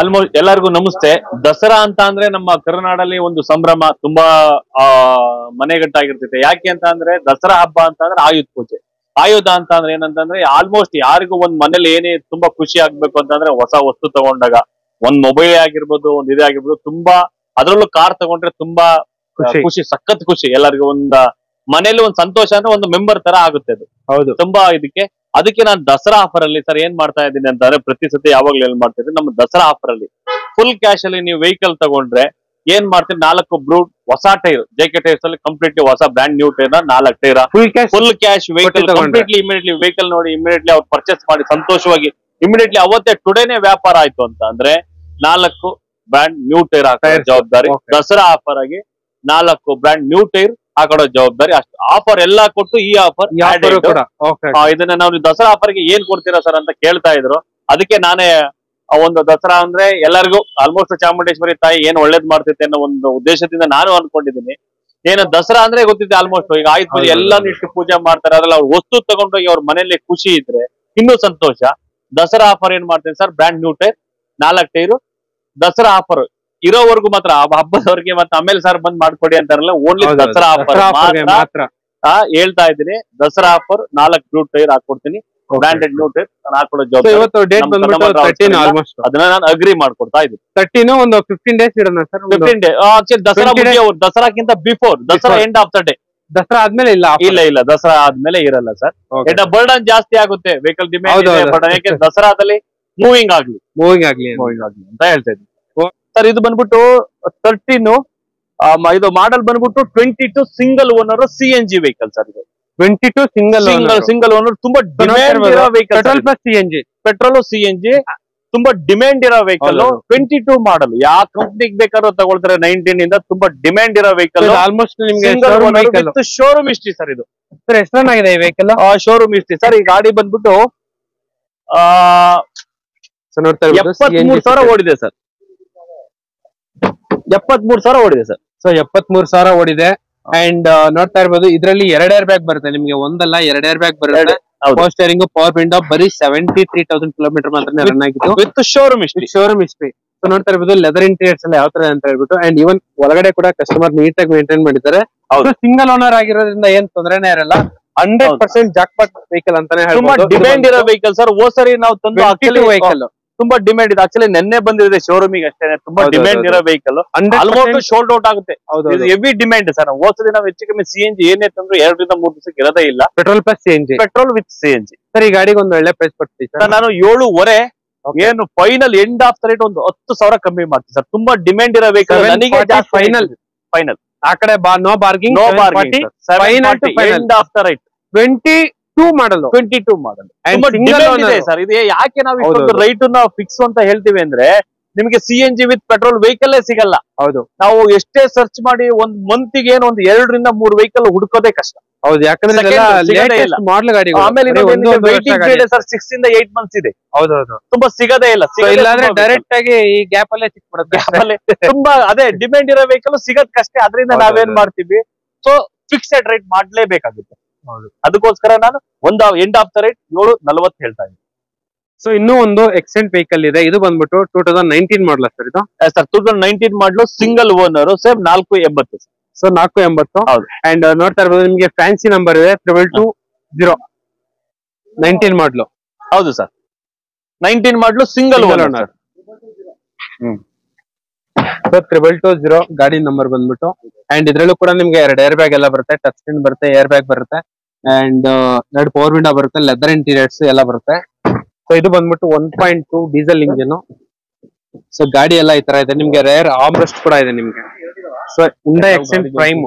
Almost ಎಲ್ಲರಿಗೂ ನಮಸ್ತೆ. ದಸರಾ ಅಂತ ಅಂದ್ರೆ ನಮ್ಮ ಕರುನಾಡಲ್ಲಿ ಒಂದು ಸಂಭ್ರಮ ತುಂಬಾ ಮನೆಗಟ್ಟಾಗಿರ್ತೈತೆ. ಯಾಕೆ ಅಂತ ಅಂದ್ರೆ ದಸರಾ ಹಬ್ಬ ಅಂತ ಅಂದ್ರೆ ಆಯುಧ ಪೂಜೆ. ಆಯುಧ ಅಂತ ಅಂದ್ರೆ ಏನಂತಂದ್ರೆ ಆಲ್ಮೋಸ್ಟ್ ಯಾರಿಗೂ ಒಂದ್ ಮನೇಲಿ ಏನೇ ತುಂಬಾ ಖುಷಿ ಆಗ್ಬೇಕು ಅಂತಂದ್ರೆ ಹೊಸ ವಸ್ತು ತಗೊಂಡಾಗ ಒಂದ್ ಮೊಬೈಲ್ ಆಗಿರ್ಬೋದು, ಒಂದ್ ಇದೇ ಆಗಿರ್ಬೋದು, ತುಂಬಾ ಅದ್ರಲ್ಲೂ ಕಾರ್ ತಗೊಂಡ್ರೆ ತುಂಬಾ ಖುಷಿ, ಸಖತ್ ಖುಷಿ. ಎಲ್ಲರಿಗೂ ಮನೇಲಿ ಒಂದ್ ಸಂತೋಷ ಅಂದ್ರೆ ಒಂದು ಮೆಂಬರ್ ತರ ಆಗುತ್ತೆ ಅದು. ಹೌದು, ತುಂಬಾ ಅದಕ್ಕೆ ನಾನು ದಸರಾ ಆಫರ್ ಅಲ್ಲಿ ಸರ್ ಏನ್ ಮಾಡ್ತಾ ಇದ್ದೀನಿ ಅಂತಂದ್ರೆ ಪ್ರತಿ ಸತಿ ಯಾವಾಗ್ಲೂ ಏನ್ ಮಾಡ್ತಾ ಇದ್ದೀನಿ, ನಮ್ಮ ದಸರಾ ಆಫರ್ ಅಲ್ಲಿ ಫುಲ್ ಕ್ಯಾಶ್ ಅಲ್ಲಿ ನೀವು ವೆಹಿಕಲ್ ತಗೊಂಡ್ರೆ ಏನ್ ಮಾಡ್ತೀನಿ, 4 ಬ್ರೂಟ್ ಹೊಸ ಟೈರ್ JK ಟೈರ್ಸ್ ಅಲ್ಲಿ ಕಂಪ್ಲೀಟ್ಲಿ ಹೊಸ brand new tyre 4 tyre full cash vehicle completely immediately vehicle ನೋಡಿ ಇಮಿಡಿಯೇಟ್ಲಿ ಅವ್ರು ಪರ್ಚೇಸ್ ಮಾಡಿ ಸಂತೋಷವಾಗಿ ಇಮಿಡಿಯೇಟ್ಲಿ ಅವತ್ತೇ ಟುಡೇನೆ ವ್ಯಾಪಾರ ಆಯ್ತು ಅಂತ ಅಂದ್ರೆ 4 ಬ್ರ್ಯಾಂಡ್ ನ್ಯೂ ಟೈರ್ ಹಾಕೋ ಜವಾಬ್ದಾರಿ. ದಸರಾ ಆಫರ್ ಆಗಿ 4 ಬ್ರ್ಯಾಂಡ್ ನ್ಯೂ ಟೈರ್ ಹಾಕೊಡೋ ಜವಾಬ್ದಾರಿ. ಅಷ್ಟು ಆಫರ್ ಎಲ್ಲಾ ಕೊಟ್ಟು ಈ ಆಫರ್ ಇದನ್ನ ನಾವು ದಸರಾ ಆಫರ್ಗೆ ಏನ್ ಕೊಡ್ತೀರಾ ಸರ್ ಅಂತ ಕೇಳ್ತಾ ಇದ್ರು. ಅದಕ್ಕೆ ನಾನೇ ಒಂದು ದಸರಾ ಅಂದ್ರೆ ಎಲ್ಲರಿಗೂ ಆಲ್ಮೋಸ್ಟ್ ಚಾಮುಂಡೇಶ್ವರಿ ತಾಯಿ ಏನ್ ಒಳ್ಳೇದ್ ಮಾಡ್ತೈತೆ ಅನ್ನೋ ಒಂದು ಉದ್ದೇಶದಿಂದ ನಾನು ಅನ್ಕೊಂಡಿದ್ದೀನಿ. ಏನು ದಸರಾ ಅಂದ್ರೆ ಗೊತ್ತಿದೆ ಆಲ್ಮೋಸ್ಟ್ ಈಗ ಆಯ್ತು ಪೂಜೆ ಎಲ್ಲಾನು ಇಷ್ಟು ಪೂಜೆ ಮಾಡ್ತಾರೆ, ಅದ್ರಲ್ಲಿ ಅವ್ರ ವಸ್ತು ತಗೊಂಡೋಗಿ ಅವ್ರ ಮನೇಲಿ ಖುಷಿ ಇದ್ರೆ ಇನ್ನೂ ಸಂತೋಷ. ದಸರಾ ಆಫರ್ ಏನ್ ಮಾಡ್ತೀನಿ sir, brand new tyre 4 tyre Dasara offer ಇರೋವರೆಗೂ ಮಾತ್ರ, ಹಬ್ಬದವರೆಗೆ ಮತ್ತೆ ಆಮೇಲೆ ಸರ್ ಬಂದ್ ಮಾಡ್ಕೊಡಿ ಅಂತಾರಲ್ಲ, ಓನ್ಲಿ ದಸರಾ ಆಫರ್ ಮಾತ್ರ ಹೇಳ್ತಾ ಇದ್ದೀನಿ. ದಸರಾ ಆಫರ್ 4 ಬ್ಲೂ ಟೈರ್ ಹಾಕೊಡ್ತೀನಿ, ಬ್ರಾಂಡೆಡ್ ನ್ಯೂ ಟೈರ್ ನಾನು ಹಾಕೊಡೋ ಜವಾಬ್ದಾರಿ. ಅದನ್ನ ನಾನು ಅಗ್ರಿ ಮಾಡ್ಕೊಡ್ತಾ ಇದ್ದೀನಿ. 13 ಒಂದು 15 ಡೇಸ್ ಇರೋಣ ಸರ್. 15 ಡೇ ಆಕ್ಚುಲಿ ದಸರಾಕ್ಕಿಂತ before, Dasara end of the day. Dasara ಆದ್ಮೇಲೆ ಇಲ್ಲ ದಸರಾ ಆದ್ಮೇಲೆ ಇರಲ್ಲ ಸರ್. ಬರ್ಡನ್ ಜಾಸ್ತಿ ಆಗುತ್ತೆ ವೆಹಿಕಲ್ ಡಿಮ್ಯಾಂಡ್. ಯಾಕೆ ದಸರಾದಲ್ಲಿ ಮೂವಿಂಗ್ ಆಗ್ಲಿ ಅಂತ ಹೇಳ್ತಾ ಇದ್ದೀನಿ ಸರ್. ಇದು ಬಂದ್ಬಿಟ್ಟು 13 ಇದು ಮಾಡಲ್ ಬಂದ್ಬಿಟ್ಟು 22 single owner CNG vehicle sir. ಇದು 22 ಸಿಂಗಲ್ ಓನರ್ ತುಂಬಾ ಡಿಮ್ಯಾಂಡ್ ಇರೋ ವೆಹಿಕಲ್. ಪೆಟ್ರೋಲ್ CNG ತುಂಬಾ ಡಿಮ್ಯಾಂಡ್ ಇರೋ ವೆಹಿಕಲ್. 22 ಮಾಡಲ್ ಯಾವ ಕಂಪ್ನಿಗೆ ಬೇಕಾದ್ರೂ ತಗೊಳ್ತಾರೆ. 19 ಇಂದ ತುಂಬಾ ಡಿಮ್ಯಾಂಡ್ ಇರೋ ವೆಹಿಕಲ್. ಆಲ್ಮೋಸ್ಟ್ ನಿಮ್ಗೆ ಶೋರೂಮ್ ಹಿಸ್ಟ್ರಿ ಸರ್. ಇದು ಸರ್ ಎಷ್ಟಾಗಿದೆ ಈ ವೆಹಿಕಲ್? Showroom history sir. ಈ ಗಾಡಿ ಬಂದ್ಬಿಟ್ಟು 73,000 ಓಡಿದೆ ಸರ್. 73,000 ಓಡಿದೆ ಸರ್. ಸೊ 73,000 ಓಡಿದೆ. ಅಂಡ್ ನೋಡ್ತಾ ಇರ್ಬೋದು, ಇದ್ರಲ್ಲಿ 2 ಏರ್ ಬ್ಯಾಗ್ ಬರುತ್ತೆ ನಿಮ್ಗೆ, ಒಂದಲ್ಲ 2 ಏರ್ ಬ್ಯಾಗ್ ಬರುತ್ತೆ. ಪವರ್ ಸ್ಟೇರಿಂಗ್, ಪವರ್ ವಿಂಡೋ, ಬರೀ 73,000 ಕಿಲೋಮೀಟರ್ ಮಾತ್ರ ರನ್ ಆಗಿತ್ತು ವಿತ್ ಶೋರೂಮ್ ಹಿಸ್ಟ್ರಿ. ಸೊ ನೋಡ್ತಾ ಇರ್ಬೋದು ಲೆದರ್ ಇಂಟೀರಿಯರ್ಸ್ ಎಲ್ಲ ಯಾವ ತರ ಅಂತ ಹೇಳ್ಬಿಟ್ಟು. ಅಂಡ್ ಇವನ್ ಒಳಗಡೆ ಕೂಡ ಕಸ್ಟಮರ್ ನೀಟಾಗಿ ಮೇಂಟೈನ್ ಮಾಡಿದ್ದಾರೆ. ಸಿಂಗಲ್ ಓನರ್ ಆಗಿರೋದ್ರಿಂದ ಏನ್ ತೊಂದರೆನೇ ಇರಲ್ಲ. 100% ಜಾಕ್ಪಾಟ್ ವೆಹಿಕಲ್ ಅಂತಾನೆ ಹೇಳ್ಬೋದು. ಡಿಮ್ಯಾಂಡ್ ಇರೋ ವೆಹಿಕಲ್ ಸರ್. ಸರಿ ನಾವು ತಂದು ವೆಹಿಕಲ್ ತುಂಬಾ ಡಿಮ್ಯಾಂಡ್ ಇದೆ. ಆಕ್ಚುಲಿ ನೆನ್ನೆ ಬಂದಿದೆ ಶೋರೂಮಿಗೆ ಅಷ್ಟೇ. ತುಂಬಾ ಡಿಮ್ಯಾಂಡ್ ಇರೋ ವೆಹಿಕಲ್, ಆಲ್ಮೋಸ್ಟ್ ಶೋಲ್ಡ್ ಔಟ್ ಆಗುತ್ತೆ. Heavy demand sir. ಹೋದ್ಸರಿ ನಾವು ಹೆಚ್ಚು ಕಮ್ಮಿ CNG ಏನೇ ತಂದ್ರು 2 ರಿಂದ 3 ದಿವಸಕ್ಕೆ ಇರೋದೇ ಇಲ್ಲ. Petrol plus CNG, petrol with CNG sir. ಈ ಗಾಡಿಗೆ ಒಂದು ಒಳ್ಳೆ ಪ್ರೈಸ್ ಕೊಡ್ತೀವಿ ಸರ್. ನಾನು 7.5 ಏನು final end of the rate ಒಂದು 10,000 ಕಮ್ಮಿ ಮಾಡ್ತೀವಿ ಸರ್. ತುಂಬಾ ಡಿಮ್ಯಾಂಡ್ ಇರೋ ವೆಹಿಕಲ್. ಫೈನಲ್ ಆ ಕಡೆ no bargaining. End of the rate 22 model sir. ಇದು ಯಾಕೆ ನಾವು ಇಷ್ಟೊಂದು ರೈಟ್ ನಾವು ಫಿಕ್ಸ್ ಅಂತ ಹೇಳ್ತೀವಿ ಅಂದ್ರೆ, ನಿಮಗೆ CNG ವಿತ್ ಪೆಟ್ರೋಲ್ ವೆಹಿಕಲ್ ಸಿಗಲ್ಲ. ಹೌದು, ನಾವು ಎಷ್ಟೇ ಸರ್ಚ್ ಮಾಡಿ ಒಂದ್ ಮಂತಿಗೆ ಏನು ಒಂದು 2 ರಿಂದ 3 ವೆಹಿಕಲ್ ಹುಡುಕೋದೇ ಕಷ್ಟ. ಹೌದು, ಯಾಕಂದ್ರೆ ಮಾಡಲ್ ಗಾಡಿ. ಆಮೇಲೆ ಸರ್ 6 ಇಂದ 8 ಮಂತ್ಸ್ ಇದೆ. ಹೌದೌದು, ತುಂಬಾ ಸಿಗದೇ ಇಲ್ಲ. ಇಲ್ಲಾಂದ್ರೆ ಡೈರೆಕ್ಟ್ ಆಗಿ ಈ ಗ್ಯಾಪ್ ಅಲ್ಲೇ ಸಿಕ್ಬಿಡುತ್ತೆ. ತುಂಬಾ ಅದೇ ಡಿಮ್ಯಾಂಡ್ ಇರೋ ವೆಹಿಕಲ್ ಸಿಗದ್ ಕಷ್ಟ. ಅದರಿಂದ ನಾವೇನ್ ಮಾಡ್ತೀವಿ, ಸೊ ಫಿಕ್ಸೆಡ್ ರೇಟ್ ಮಾಡ್ಲೇಬೇಕಾಗುತ್ತೆ. ಅದಕ್ಕೋಸ್ಕರ ನಾನು ಒಂದು ಎಂಡ್ ಆಫ್ ದ ರೇಟ್ 7.40 ಹೇಳ್ತಾ ಇದ್ದೀನಿ. ಸೊ ಇನ್ನೂ ಒಂದು ಎಕ್ಸೆಂಟ್ ವೆಹಿಕಲ್ ಇದೆ. ಇದು ಬಂದ್ಬಿಟ್ಟು 2019 ಮಾಡಲ್ ಸರ್. ಇದು ಸರ್ 2019 ಮಾಡಲು single owner, same 480. So 480. And ನೋಡ್ತಾ ಇರ್ಬೋದು, ನಿಮ್ಗೆ ಫ್ಯಾನ್ಸಿ ನಂಬರ್ ಇದೆ 2220. 19 ಮಾಡಲು. ಹೌದು ಸರ್, 19 ಮಾಡಲು ಸಿಂಗಲ್ ಓನರ್. 2220 ಗಾಡಿ ನಂಬರ್ ಬಂದ್ಬಿಟ್ಟು. ಅಂಡ್ ಇದ್ರಲ್ಲೂ ಕೂಡ ನಿಮ್ಗೆ 2 ಏರ್ ಬ್ಯಾಗ್ ಎಲ್ಲ ಬರುತ್ತೆ, ಟಚ್ ಸ್ಕ್ರೀನ್ ಬರುತ್ತೆ, ಏರ್ ಬ್ಯಾಗ್ ಬರುತ್ತೆ, ಅಂಡ್ 2 ಪವರ್ ವಿಂಡೋ ಬರುತ್ತೆ, ಲೆದರ್ ಇಂಟೀರಿಯರ್ಸ್ ಎಲ್ಲ ಬರುತ್ತೆ. ಸೊ ಇದು ಬಂದ್ಬಿಟ್ಟು 1.2 ಡೀಸೆಲ್ ಇಂಜಿನ್. ಸೊ ಗಾಡಿ ಎಲ್ಲ ಈ ತರ ಇದೆ. ನಿಮ್ಗೆ ರೇರ್ ಆರ್ಮ್ರೆಸ್ಟ್ ಕೂಡ ಇದೆ ನಿಮ್ಗೆ. ಸೊ ಹುಂಡೈ ಎಕ್ಸೆಂಟ್ ಪ್ರೈಮ್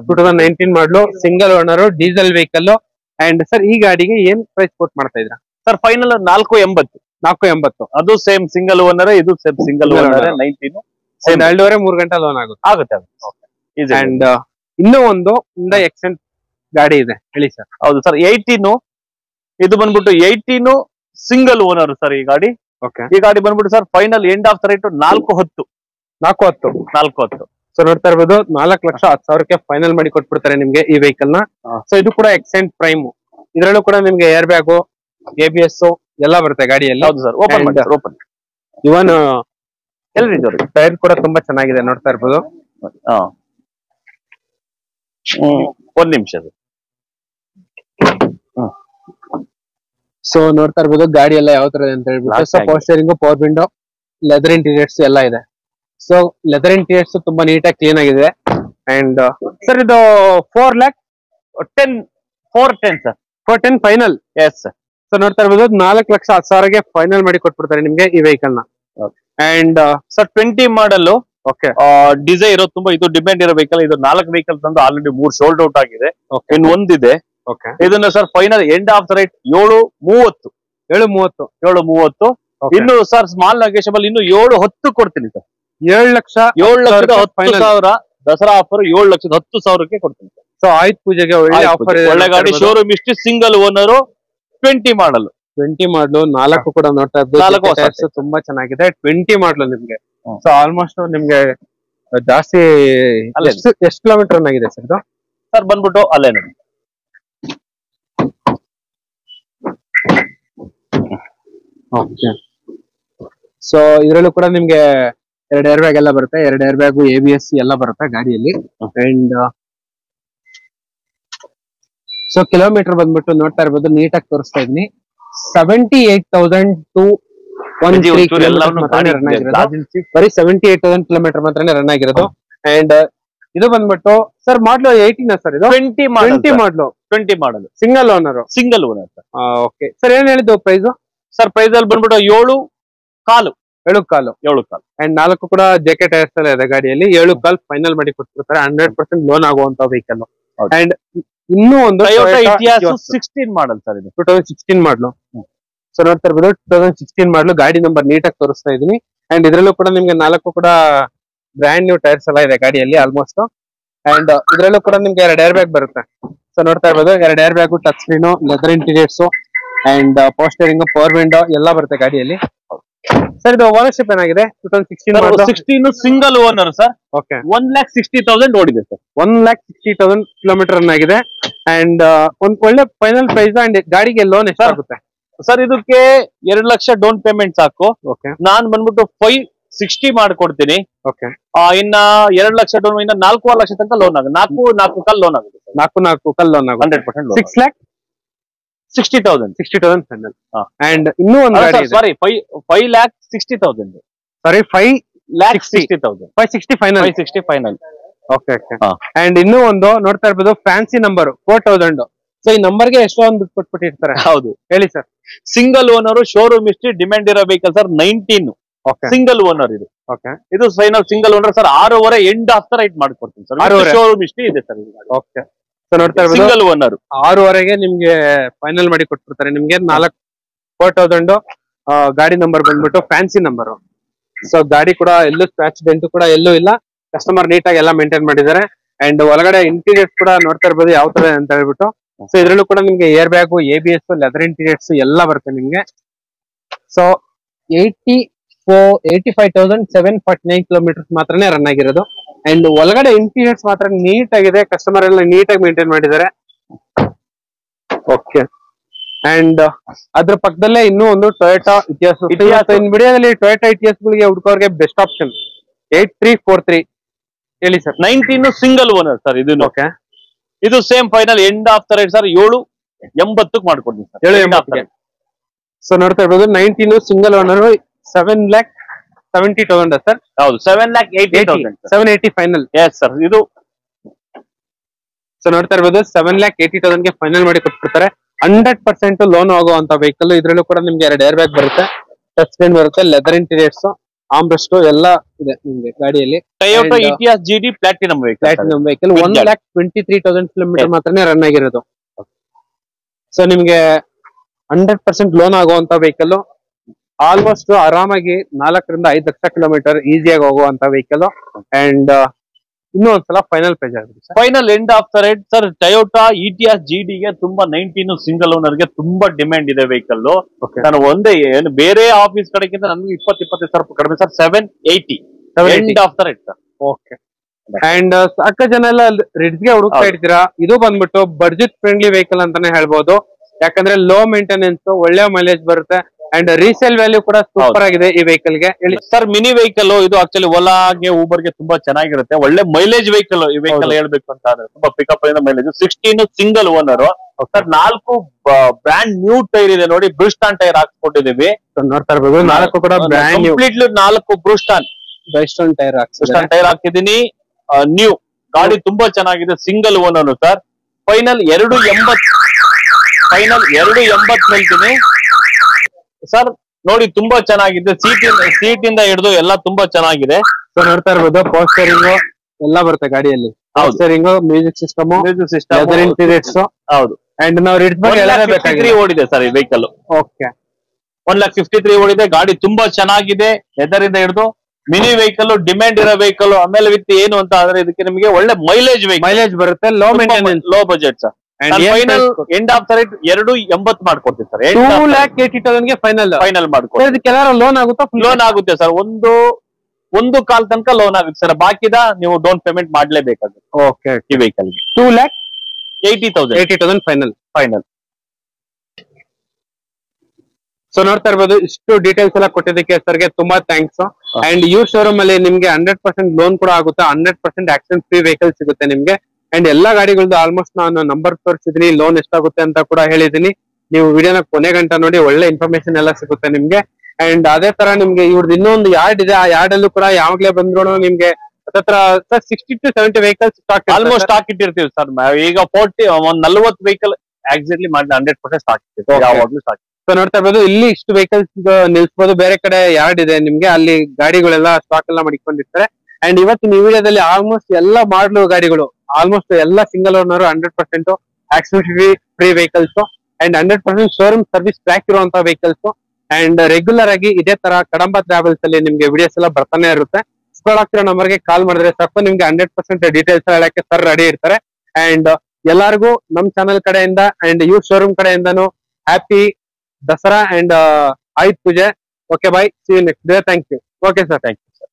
2019 ಮಾಡಲು, single owner, diesel vehicle. And sir ಈ ಗಾಡಿಗೆ ಏನ್ ಪ್ರೈಸ್ ಕೋಟ್ ಮಾಡ್ತಾ ಇದ್ರ ಸರ್? ಫೈನಲ್ 480. ಅದು ಸೇಮ್ ಸಿಂಗಲ್ ಓನರ್, ಇದು ಸೇಮ್ ಸಿಂಗಲ್ ಓನರ್. 19 2.5-3 ಗಂಟೆ ಲೋನ್ ಆಗುತ್ತೆ. ಅಂಡ್ ಇನ್ನೂ ಒಂದು ಹುಂಡೈ ಎಕ್ಸೆಂಟ್ ಗಾಡಿ ಇದೆ, ಹೇಳಿ ಸರ್. ಹೌದು ಸರ್, 18. ಇದು ಬಂದ್ಬಿಟ್ಟು 18 ಸಿಂಗಲ್ ಓನರ್ ಸರ್. ಈ ಗಾಡಿ ಬಂದ್ಬಿಟ್ಟು sir final end of the rate 410. So ನೋಡ್ತಾ ಇರ್ಬೋದು, 4,10,000ಕ್ಕೆ ಫೈನಲ್ ಮಾಡಿ ಕೊಟ್ಬಿಡ್ತಾರೆ ನಿಮ್ಗೆ ಈ ವೆಹಿಕಲ್ ನ. ಸೊ ಇದು ಕೂಡ ಎಕ್ಸೆಂಟ್ ಪ್ರೈಮ್. ಇದ್ರಲ್ಲೂ ಕೂಡ ನಿಮ್ಗೆ ಏರ್ ಬ್ಯಾಗು, ABS ಎಲ್ಲ ಬರುತ್ತೆ ಗಾಡಿಯಲ್ಲಿ. ಹೌದು ಸರ್, ಓಪನ್. ಇವನ್ ಎಲ್ರಿ ಇದ್ದವ್ರಿ ಟೈರ್ ಕೂಡ ತುಂಬಾ ಚೆನ್ನಾಗಿದೆ ನೋಡ್ತಾ ಇರ್ಬೋದು. ಹಾ ಒಂದ್ ನಿಮಿಷ ಅದು. ಸೊ ನೋಡ್ತಾ ಇರ್ಬೋದು ಗಾಡಿ ಎಲ್ಲ ಯಾವ ತರ ಇದೆ ಅಂತ ಹೇಳ್ಬಿಟ್ಟು. So power steering, power window, leather interiors ಎಲ್ಲ ಇದೆ. ಸೊ ಲೆದರ್ ಇಂಟೀರಿಯರ್ಸ್ ತುಂಬಾ ನೀಟಾಗಿ ಕ್ಲೀನ್ ಆಗಿದೆ. ಅಂಡ್ ಸರ್ ಇದು 4,10,000 sir 410 final. Yes sir. So ನೋಡ್ತಾ ಇರ್ಬೋದು 4,10,000ಗೆ ಫೈನಲ್ ಮಾಡಿ ಕೊಟ್ಬಿಡ್ತಾರೆ ನಿಮ್ಗೆ ಈ ವೆಹಿಕಲ್ ನ. And sir 20 model okay Dzire ತುಂಬಾ ಇದು ಡಿಮ್ಯಾಂಡ್ ಇರೋ ವೆಹಿಕಲ್. ಇದು 4 ವೆಹಿಕಲ್ ತಂದು ಆಲ್ರೆಡಿ 3 ಸೋಲ್ಡ್ ಔಟ್ ಆಗಿದೆ. ಇನ್ನು ಒಂದಿದೆ. ಇದನ್ನ sir final end of the right 7:30 ಇನ್ನು ಸರ್ ಸ್ಮಾಲ್ ನೆಗೋಷಿಯಬಲ್ ಇನ್ನು 7:10 ಕೊಡ್ತೀನಿ ಸರ್. 7,10,000 ದಸರಾ ಆಫರ್ 7,10,000ಕ್ಕೆ ಕೊಡ್ತೀನಿ ಸರ್. ಸೊ ಆಯ್ತು ಪೂಜೆಗೆ ಒಳ್ಳೆ ಆಫರ್. ಒಳ್ಳೆ ಗಾಡಿ, ಶೋರೂಮ್ ಇಷ್ಟು, ಸಿಂಗಲ್ ಓನರ್, 20 ಮಾಡಲ್ 20 ಮಾಡ್ಲು 4 ಕೂಡ ನೋಡ್ತಾ ಇದ್ದು ತುಂಬಾ ಚೆನ್ನಾಗಿದೆ. 20 ಮಾಡ್ಲು ನಿಮ್ಗೆ. ಸೊ ಆಲ್ಮೋಸ್ಟ್ ನಿಮ್ಗೆ ಜಾಸ್ತಿ ಎಷ್ಟು ಕಿಲೋಮೀಟರ್ ರನ್ ಆಗಿದೆ ಸರ್ ಇದು? ಸರ್ ಬಂದ್ಬಿಟ್ಟು ಅಲ್ಲೇ ನೋಡಿ. ಸೊ ಇದ್ರಲ್ಲೂ ಕೂಡ ನಿಮ್ಗೆ 2 ಏರ್ ಬ್ಯಾಗ್ ಎಲ್ಲ ಬರುತ್ತೆ. 2 ಏರ್ ಬ್ಯಾಗ್, ABS ಎಲ್ಲ ಬರುತ್ತೆ ಗಾಡಿಯಲ್ಲಿ. ಅಂಡ್ ಸೊ ಕಿಲೋಮೀಟರ್ ಬಂದ್ಬಿಟ್ಟು ನೋಡ್ತಾ ಇರ್ಬೋದು, ನೀಟಾಗಿ ತೋರಿಸ್ತಾ ಇದೀನಿ. 78,000 to 13 ರನ್ ಆಗಿರೋದು. ಬರೀ 78,000 ಕಿಲೋಮೀಟರ್ ಮಾತ್ರನೇ ರನ್ ಆಗಿರೋದು. ಅಂಡ್ ಇದು ಬಂದ್ಬಿಟ್ಟು ಸರ್ ಮಾಡ್ಲು 18 ಸರ್ ಇದು? 20 model single owner sir. Okay sir, ಏನ್ ಹೇಳಿದ್ದು ಪ್ರೈಸ್? ಸರ್ ಪ್ರೈಸ್ ಅಲ್ಲಿ ಬಂದ್ಬಿಟ್ಟು 7.15 ಅಂಡ್ 4 ಕೂಡ ಜೆಕೆ ಟೈರ್ಸ್ ಎಲ್ಲ ಇದೆ ಗಾಡಿಯಲ್ಲಿ. 7.15 ಫೈನಲ್ ಮಾಡಿ ಕೊಡ್ತಿರ್ತಾರೆ. 100% ಲೋನ್ ಆಗುವಂತ ವೆಹಿಕಲ್. ಅಂಡ್ ಇನ್ನೂ ಒಂದು 16 ಮಾಡಲ್ ಸರ್ ಇದು. 2016 ಮಾಡ್ಲು. ಸೊ ನೋಡ್ತಾ ಇರ್ಬೋದು 2016 ಮಾಡ್ಲು. ಗಾಡಿ ನಂಬರ್ ನೀಟಾಗಿ ತೋರಿಸ್ತಾ ಇದೀನಿ. ಅಂಡ್ ಇದ್ರಲ್ಲೂ ಕೂಡ ನಿಮ್ಗೆ 4 ಕೂಡ ಬ್ರ್ಯಾಂಡ್ ನ್ಯೂ ಟೈರ್ಸ್ ಎಲ್ಲ ಇದೆ ಗಾಡಿಯಲ್ಲಿ ಆಲ್ಮೋಸ್ಟ್. ಅಂಡ್ ಇದ್ರಲ್ಲೂ ಕೂಡ ನಿಮ್ಗೆ 2 ಏರ್ ಬ್ಯಾಗ್ ಬರುತ್ತೆ. ಸೊ ನೋಡ್ತಾ ಇರ್ಬೋದು 2 air bag, touch screen, leather interiors and power steering, power window ಎಲ್ಲ ಬರುತ್ತೆ ಗಾಡಿಯಲ್ಲಿ. ಸರ್ ಇದು ಓನರ್ಶಿಪ್ ಏನಾಗಿದೆ? 2016 ಸಿಂಗಲ್ ಓನರ್ ಸರ್. ಓಕೆ 1,60,000 ಓಡಿದೆ ಸರ್. 1,60,000 ಕಿಲೋಮೀಟರ್ ರನ್ ಆಗಿದೆ. ಅಂಡ್ ಒಂದ್ ಒಳ್ಳೆ ಫೈನಲ್ ಪ್ರೈಸ್. ಅಂಡ್ ಗಾಡಿಗೆ ಲೋನ್ ಎಷ್ಟಾಗುತ್ತೆ ಸರ್? ಇದಕ್ಕೆ 2 ಲಕ್ಷ ಡೌನ್ ಪೇಮೆಂಟ್ ಸಾಕು. ನಾನ್ ಬಂದ್ಬಿಟ್ಟು 560 ಮಾಡ್ಕೊಡ್ತೀನಿ. ಇನ್ನ 2 ಲಕ್ಷ ಡೌನ್, ಇನ್ನ 4 ಲಕ್ಷ ತನಕ ಲೋನ್ ಆಗುತ್ತೆ. 4 ಕಾಲ್ ಲೋನ್ ಆಗುತ್ತೆ. 4 ಕಾಲ್ ಲೋನ್ ಆಗುತ್ತೆ. 100% 6,60,000 ಫೈನಲ್. ಅಂಡ್ ಇನ್ನೂ ಒಂದು ಸಾರಿ 5,60,000 ಸಾರಿ 5,60,000 ಫೈನಲ್. ಓಕೆ. ಅಂಡ್ ಇನ್ನೂ ಒಂದು ನೋಡ್ತಾ ಇರ್ಬೋದು ಫ್ಯಾನ್ಸಿ ನಂಬರ್ 4,000. ಸೊ ಈ ನಂಬರ್ಗೆ ಎಷ್ಟೊಂದು ಕೊಟ್ಬಿಟ್ಟಿರ್ತಾರೆ. ಹೌದು ಹೇಳಿ sir. Single owner, showroom history, demand ಇರೋ ವೆಹಿಕಲ್ ಸರ್. 19 ಸಿಂಗಲ್ ಓನರ್ ಇದು. ಇದು final single owner sir. 6.5 end of the right ಮಾಡ್ಕೊಡ್ತೀನಿ ಸರ್. ಶೋರೂಮ್ ಹಿಸ್ಟ್ರಿ ಇದೆ ಸರ್. ಓಕೆ. ಸೊ ನೋಡ್ತಾ ಇರ್ಬೋದು ಸಿಂಗಲ್ ಓನರ್ 6.5ಗೆ ನಿಮ್ಗೆ ಫೈನಲ್ ಮಾಡಿ ಕೊಟ್ಬಿಡ್ತಾರೆ. ನಿಮ್ಗೆ 4,000 ಗಾಡಿ ನಂಬರ್ ಬಂದ್ಬಿಟ್ಟು ಫ್ಯಾನ್ಸಿ ನಂಬರ್. ಸೊ ಗಾಡಿ ಕೂಡ ಎಲ್ಲೂ ಸ್ಕ್ರಾಚ್ ಡೆಂಟ್ ಕೂಡ ಎಲ್ಲೂ ಇಲ್ಲ. ಕಸ್ಟಮರ್ ನೀಟಾಗಿ ಎಲ್ಲ ಮೇಂಟೈನ್ ಮಾಡಿದ್ದಾರೆ. ಅಂಡ್ ಒಳಗಡೆ ಇಂಟೀರಿಯರ್ಸ್ ಕೂಡ ನೋಡ್ತಾ ಇರ್ಬೋದು ಯಾವ ತರ ಅಂತ ಹೇಳ್ಬಿಟ್ಟು. ಸೊ ಇದ್ರಲ್ಲೂ ಕೂಡ ನಿಮ್ಗೆ air bag, ABS, leather interiors ಎಲ್ಲ ಬರುತ್ತೆ ನಿಮ್ಗೆ. ಸೊ 85,749 ಕಿಲೋಮೀಟರ್ಸ್ ಮಾತ್ರನೇ ರನ್ ಆಗಿರೋದು. ಅಂಡ್ ಒಳಗಡೆ ಇಂಟೀರಿಯರ್ಸ್ ಮಾತ್ರ ನೀಟ್ ಆಗಿದೆ. ಕಸ್ಟಮರ್ ಎಲ್ಲ ನೀಟಾಗಿ ಮೇಂಟೈನ್ ಮಾಡಿದ್ದಾರೆ. ಓಕೆ. ಅಂಡ್ ಅದ್ರ ಪಕ್ಕದಲ್ಲೇ ಇನ್ನೂ ಒಂದು ಟೊಯೋಟಾ ಇತಿಹಾಸ. ವಿಡಿಯೋದಲ್ಲಿ ಟೊಯೋಟಾ ಇತಿಹಾಸಗಳಿಗೆ ಹುಡುಕೋರ್ಗೆ ಬೆಸ್ಟ್ ಆಪ್ಷನ್ 8343. ಹೇಳಿ ಸರ್. 19 single owner sir. ಇದು ಓಕೆ. ಇದು same final end of the right sir. 7.80 ಮಾಡ್ಕೊಡ್ತೀನಿ ಸರ್. 7.80. ಸೊ ನೋಡ್ತಾ ಇರ್ಬೋದು 19 ಸಿಂಗಲ್ ಓನರ್ 7,70,000 ಸರ್. ಹೌದು 7,80,000 780 ಫೈನಲ್. Yes sir. ಇದು ಸೊ ನೋಡ್ತಾ ಇರ್ಬೋದು 7,80,000ಗೆ ಫೈನಲ್ ಮಾಡಿ ಕೊಟ್ಬಿಡ್ತಾರೆ. 100% ಲೋನ್ ಆಗುವಂತ ವೆಹಿಕಲ್. ಇದ್ರಲ್ಲೂ ಕೂಡ ನಿಮ್ಗೆ 2 ಏರ್ ಬ್ಯಾಗ್ ಬರುತ್ತೆ, ಟಚ್ ಸ್ಕ್ರೀನ್ ಬರುತ್ತೆ, ಲೆದರ್ ಇಂಟೀರಿಯರ್ಸ್, ಆರ್ಮ್ರೆಸ್ಟ್ ಎಲ್ಲ ಇದೆ ನಿಮ್ಗೆ ಗಾಡಿಯಲ್ಲಿ. Toyota Etios GD platinum vehicle. 1,23,000 kilometre ಮಾತ್ರನೇ ರನ್ ಆಗಿರೋದು. ಸೊ ನಿಮ್ಗೆ 100% ಲೋನ್ ಆಗುವಂತ ವೆಹಿಕಲ್. ಆಲ್ಮೋಸ್ಟ್ ಆರಾಮಾಗಿ 4 ರಿಂದ 5 ಲಕ್ಷ ಕಿಲೋಮೀಟರ್ ಈಸಿಯಾಗಿ ಹೋಗುವಂತ ವೆಹಿಕಲ್. ಅಂಡ್ ಇನ್ನೂ ಒಂದ್ಸಲ ಫೈನಲ್ ಪ್ರೈಸ್ ಆಗುತ್ತೆ. Final end of the rate sir. Toyota Etios GD ಗೆ ತುಂಬಾ 19 ಸಿಂಗಲ್ ಓನರ್ ಗೆ ತುಂಬಾ ಡಿಮ್ಯಾಂಡ್ ಇದೆ ವೆಹಿಕಲ್. ನಾನು ಒಂದೇ ಏನು ಬೇರೆ ಆಫೀಸ್ ಕಡೆಗಿಂತ ನನ್ಗೆ 20-25 ಸಾವಿರ ಕಡಿಮೆ sir. 780 end of the rate sir. Okay. And ಸಾಕಷ್ಟು ಜನ ಎಲ್ಲ ರಿಡ್ಸ್ ಗೆ ಹುಡುಕ್ತಾ ಇರ್ತೀರಾ. ಇದು ಬಂದ್ಬಿಟ್ಟು ಬಡ್ಜೆಟ್ ಫ್ರೆಂಡ್ಲಿ ವೆಹಿಕಲ್ ಅಂತಾನೆ ಹೇಳ್ಬೋದು. ಯಾಕಂದ್ರೆ ಲೋ ಮೇಂಟೆನೆನ್ಸ್, ಒಳ್ಳೆ ಮೈಲೇಜ್ ಬರುತ್ತೆ. ಅಂಡ್ ರೀಸೇಲ್ ವ್ಯಾಲ್ಯೂ ಕೂಡ ಸೂಪರ್ ಆಗಿದೆ ಈ ವೆಹಿಕಲ್ ಗೆ ಹೇಳಿ ಸರ್. ಮಿನಿ ವೆಹಿಕಲ್ ಇದು ಆಕ್ಚುಲಿ ಓಲಾಗೆ ಊಬರ್ಗೆ ತುಂಬಾ ಚೆನ್ನಾಗಿರುತ್ತೆ. ಒಳ್ಳೆ ಮೈಲೇಜ್ ವೆಹಿಕಲ್ ಈ ವೆಹಿಕಲ್ ಹೇಳ್ಬೇಕು ಅಂತ ಅಂದ್ರೆ ತುಂಬಾ ಪಿಕಪ್ ಇಂದ mileage. 16 single owner sir. 4 brand new tyre ಇದೆ ನೋಡಿ, ಬ್ರೂಸ್ಟಾನ್ ಟೈರ್ ಹಾಕ್ಸ್ಕೊಟ್ಟಿದೀವಿ. ನೋಡ್ತಾ ಇರ್ಬೋದು 4 ಕೂಡ ಬ್ರ್ಯಾಂಡ್ ಕಂಪ್ಲೀಟ್ಲಿ 4 ಬ್ರೂಸ್ಟಾನ್ ಟೈರ್ ಹಾಕಿದೀನಿ ನ್ಯೂ. ಗಾಡಿ ತುಂಬಾ ಚೆನ್ನಾಗಿದೆ, ಸಿಂಗಲ್ ಓನರ್ ಸರ್. ಫೈನಲ್ 280 ಹೇಳ್ತೀನಿ ಸರ್. ನೋಡಿ ತುಂಬಾ ಚೆನ್ನಾಗಿದೆ, ಸೀಟ್ ಇಂದ ಹಿಡಿದು ಎಲ್ಲ ತುಂಬಾ ಚೆನ್ನಾಗಿದೆ. ಸೊ ನೋಡ್ತಾ ಇರ್ಬೋದು ಪೋಸ್ಟರಿಂಗ್ ಎಲ್ಲ ಬರುತ್ತೆ ಗಾಡಿಯಲ್ಲಿ. ಪೋಸ್ಟರಿಂಗ್, ಮ್ಯೂಸಿಕ್ ಸಿಸ್ಟಮ್, ಇಂಟೀರಿಯರ್ಸ್. ಹೌದು. ಅಂಡ್ ನಾವು ರಿಡ್ಸ್ ಬಗ್ಗೆ ಹೇಳಬೇಕಾಗಿದೆ. ಓಡಿದೆ ಸರ್ ಈ ವೆಹಿಕಲ್. ಓಕೆ, 1,53,000 ಓಡಿದೆ. ಗಾಡಿ ತುಂಬಾ ಚೆನ್ನಾಗಿದೆ, ಲೆದರ್ ಇಂದ ಹಿಡಿದು. ಮಿನಿ ವೆಹಿಕಲ್, ಡಿಮ್ಯಾಂಡ್ ಇರೋ ವೆಹಿಕಲ್. ಆಮೇಲೆ ವಿತ್ ಏನು ಅಂತ ಅಂದ್ರೆ ಇದಕ್ಕೆ ನಿಮಗೆ ಒಳ್ಳೆ ಮೈಲೇಜ್ ಬರುತ್ತೆ, low maintenance, low budget sir. Final end of the rate 280 ಮಾಡ್ಕೊಡ್ತೀವಿ ಸರ್. 2,80,000 ಗೆ ಫೈನಲ್ ಮಾಡ್ಕೊಡ್ತೀವಿ. ಇದಕ್ಕೆಲ್ಲ ಲೋನ್ ಆಗುತ್ತಾ? ಲೋನ್ ಆಗುತ್ತೆ ಸರ್. ಒಂದು ಕಾಲ್ ತನಕ ಲೋನ್ ಆಗುತ್ತೆ ಸರ್. ಬಾಕಿದ ನೀವು ಡೌನ್ ಪೇಮೆಂಟ್ ಮಾಡ್ಲೇಬೇಕಾಗುತ್ತೆ. ಓಕೆ, ಈ ವೆಹಿಕಲ್ ಗೆ 2,80,000 ಫೈನಲ್. ಸೊ ನೋಡ್ತಾ ಇರ್ಬೋದು, ಇಷ್ಟು ಡೀಟೇಲ್ಸ್ ಎಲ್ಲ ಕೊಟ್ಟಿದ್ದಕ್ಕೆ ಸರ್ಗೆ ತುಂಬಾ ಥ್ಯಾಂಕ್ಸ್. ಅಂಡ್ ಇವ್ರ ಶೋರೂಮ್ ಅಲ್ಲಿ ನಿಮ್ಗೆ 100% ಲೋನ್ ಕೂಡ ಆಗುತ್ತೆ, 100% ಆಕ್ಸಿಡೆಂಟ್ ಫ್ರೀ ವೆಹಿಕಲ್ ಸಿಗುತ್ತೆ ನಿಮ್ಗೆ. ಅಂಡ್ ಎಲ್ಲಾ ಗಾಡಿಗಳದ್ದು ಆಲ್ಮೋಸ್ಟ್ ನಾನು ನಂಬರ್ ತೋರಿಸಿದೀನಿ, ಲೋನ್ ಎಷ್ಟಾಗುತ್ತೆ ಅಂತ ಕೂಡ ಹೇಳಿದೀನಿ. ನೀವು ವಿಡಿಯೋನ ಕೊನೆ ಗಂಟ ನೋಡಿ, ಒಳ್ಳೆ ಇನ್ಫಾರ್ಮೇಶನ್ ಎಲ್ಲ ಸಿಗುತ್ತೆ ನಿಮ್ಗೆ. ಅಂಡ್ ಅದೇ ತರ ನಿಮ್ಗೆ ಇವ್ರದ್ದು ಇನ್ನೊಂದು ಯಾರ್ಡ್ ಇದೆ, ಆ ಯಾರ್ಡ್ ಅಲ್ಲೂ ಕೂಡ ಯಾವಾಗ್ಲೇ ಬಂದ್ರು ನಿಮ್ಗೆ ಹತ್ರ 60 to 70 ವೆಹಿಕಲ್ಸ್ ಆಲ್ಮೋಸ್ಟ್ ಸ್ಟಾಕ್ ಇಟ್ಟಿರ್ತೀವಿ ಸರ್. ಈಗ 40 ವೆಹಿಕಲ್ ಎಕ್ಸಾಕ್ಟ್ಲಿ ಮಾಡಿ 100% ಸ್ಟಾಕ್ ಇಟ್ಟಿರ್ತೀವಿ, ಯಾವಾಗ್ಲೂ ಸ್ಟಾಕ್. ಸೊ ನೋಡ್ತಾ ಇರ್ಬೋದು, ಇಲ್ಲಿ ಇಷ್ಟು ವೆಹಿಕಲ್ಸ್ ನಿಲ್ಸ್ಬೋದು. ಬೇರೆ ಕಡೆ ಯಾರ್ಡ್ ಇದೆ ನಿಮ್ಗೆ, ಅಲ್ಲಿ ಗಾಡಿಗಳೆಲ್ಲ ಸ್ಟಾಕ್ ಎಲ್ಲ ಮಾಡಿಕೊಂಡಿರ್ತಾರೆ. ಅಂಡ್ ಇವತ್ತಿನ ಈ ವಿಡಿಯೋದಲ್ಲಿ ಆಲ್ಮೋಸ್ಟ್ ಎಲ್ಲ ಮಾಡಲು ಗಾಡಿಗಳು, ಆಲ್ಮೋಸ್ಟ್ ಎಲ್ಲ single owner, 100% accident free vehicles and 100% showroom service track ಇರುವಂತಹ ವೆಹಿಕಲ್ಸ್. ಅಂಡ್ ರೆಗ್ಯುಲರ್ ಆಗಿ ಇದೇ ತರ ಕಡಂಬ ಟ್ರಾವೆಲ್ಸ್ ಅಲ್ಲಿ ನಿಮ್ಗೆ ವಿಡಿಯೋಸ್ ಎಲ್ಲ ಬರ್ತಾನೆ ಇರುತ್ತೆ. ಸ್ಕ್ರೋಲ್ ಆಗ್ತಿರೋ ನಂಬರ್ಗೆ ಕಾಲ್ ಮಾಡಿದ್ರೆ ಸಾಕು, ನಿಮ್ಗೆ 100% ಡೀಟೇಲ್ಸ್ ಹೇಳಕ್ಕೆ ಸರ್ ರೆಡಿ ಇರ್ತಾರೆ. ಅಂಡ್ ಎಲ್ಲರಿಗೂ ನಮ್ ಚಾನಲ್ ಕಡೆಯಿಂದ ಅಂಡ್ ಇವ್ರ ಶೋರೂಮ್ ಕಡೆಯಿಂದಾನು happy Dasara and Ayudh Pooja. Okay, bye, see you next day. Thank you. Okay sir, thank you sir.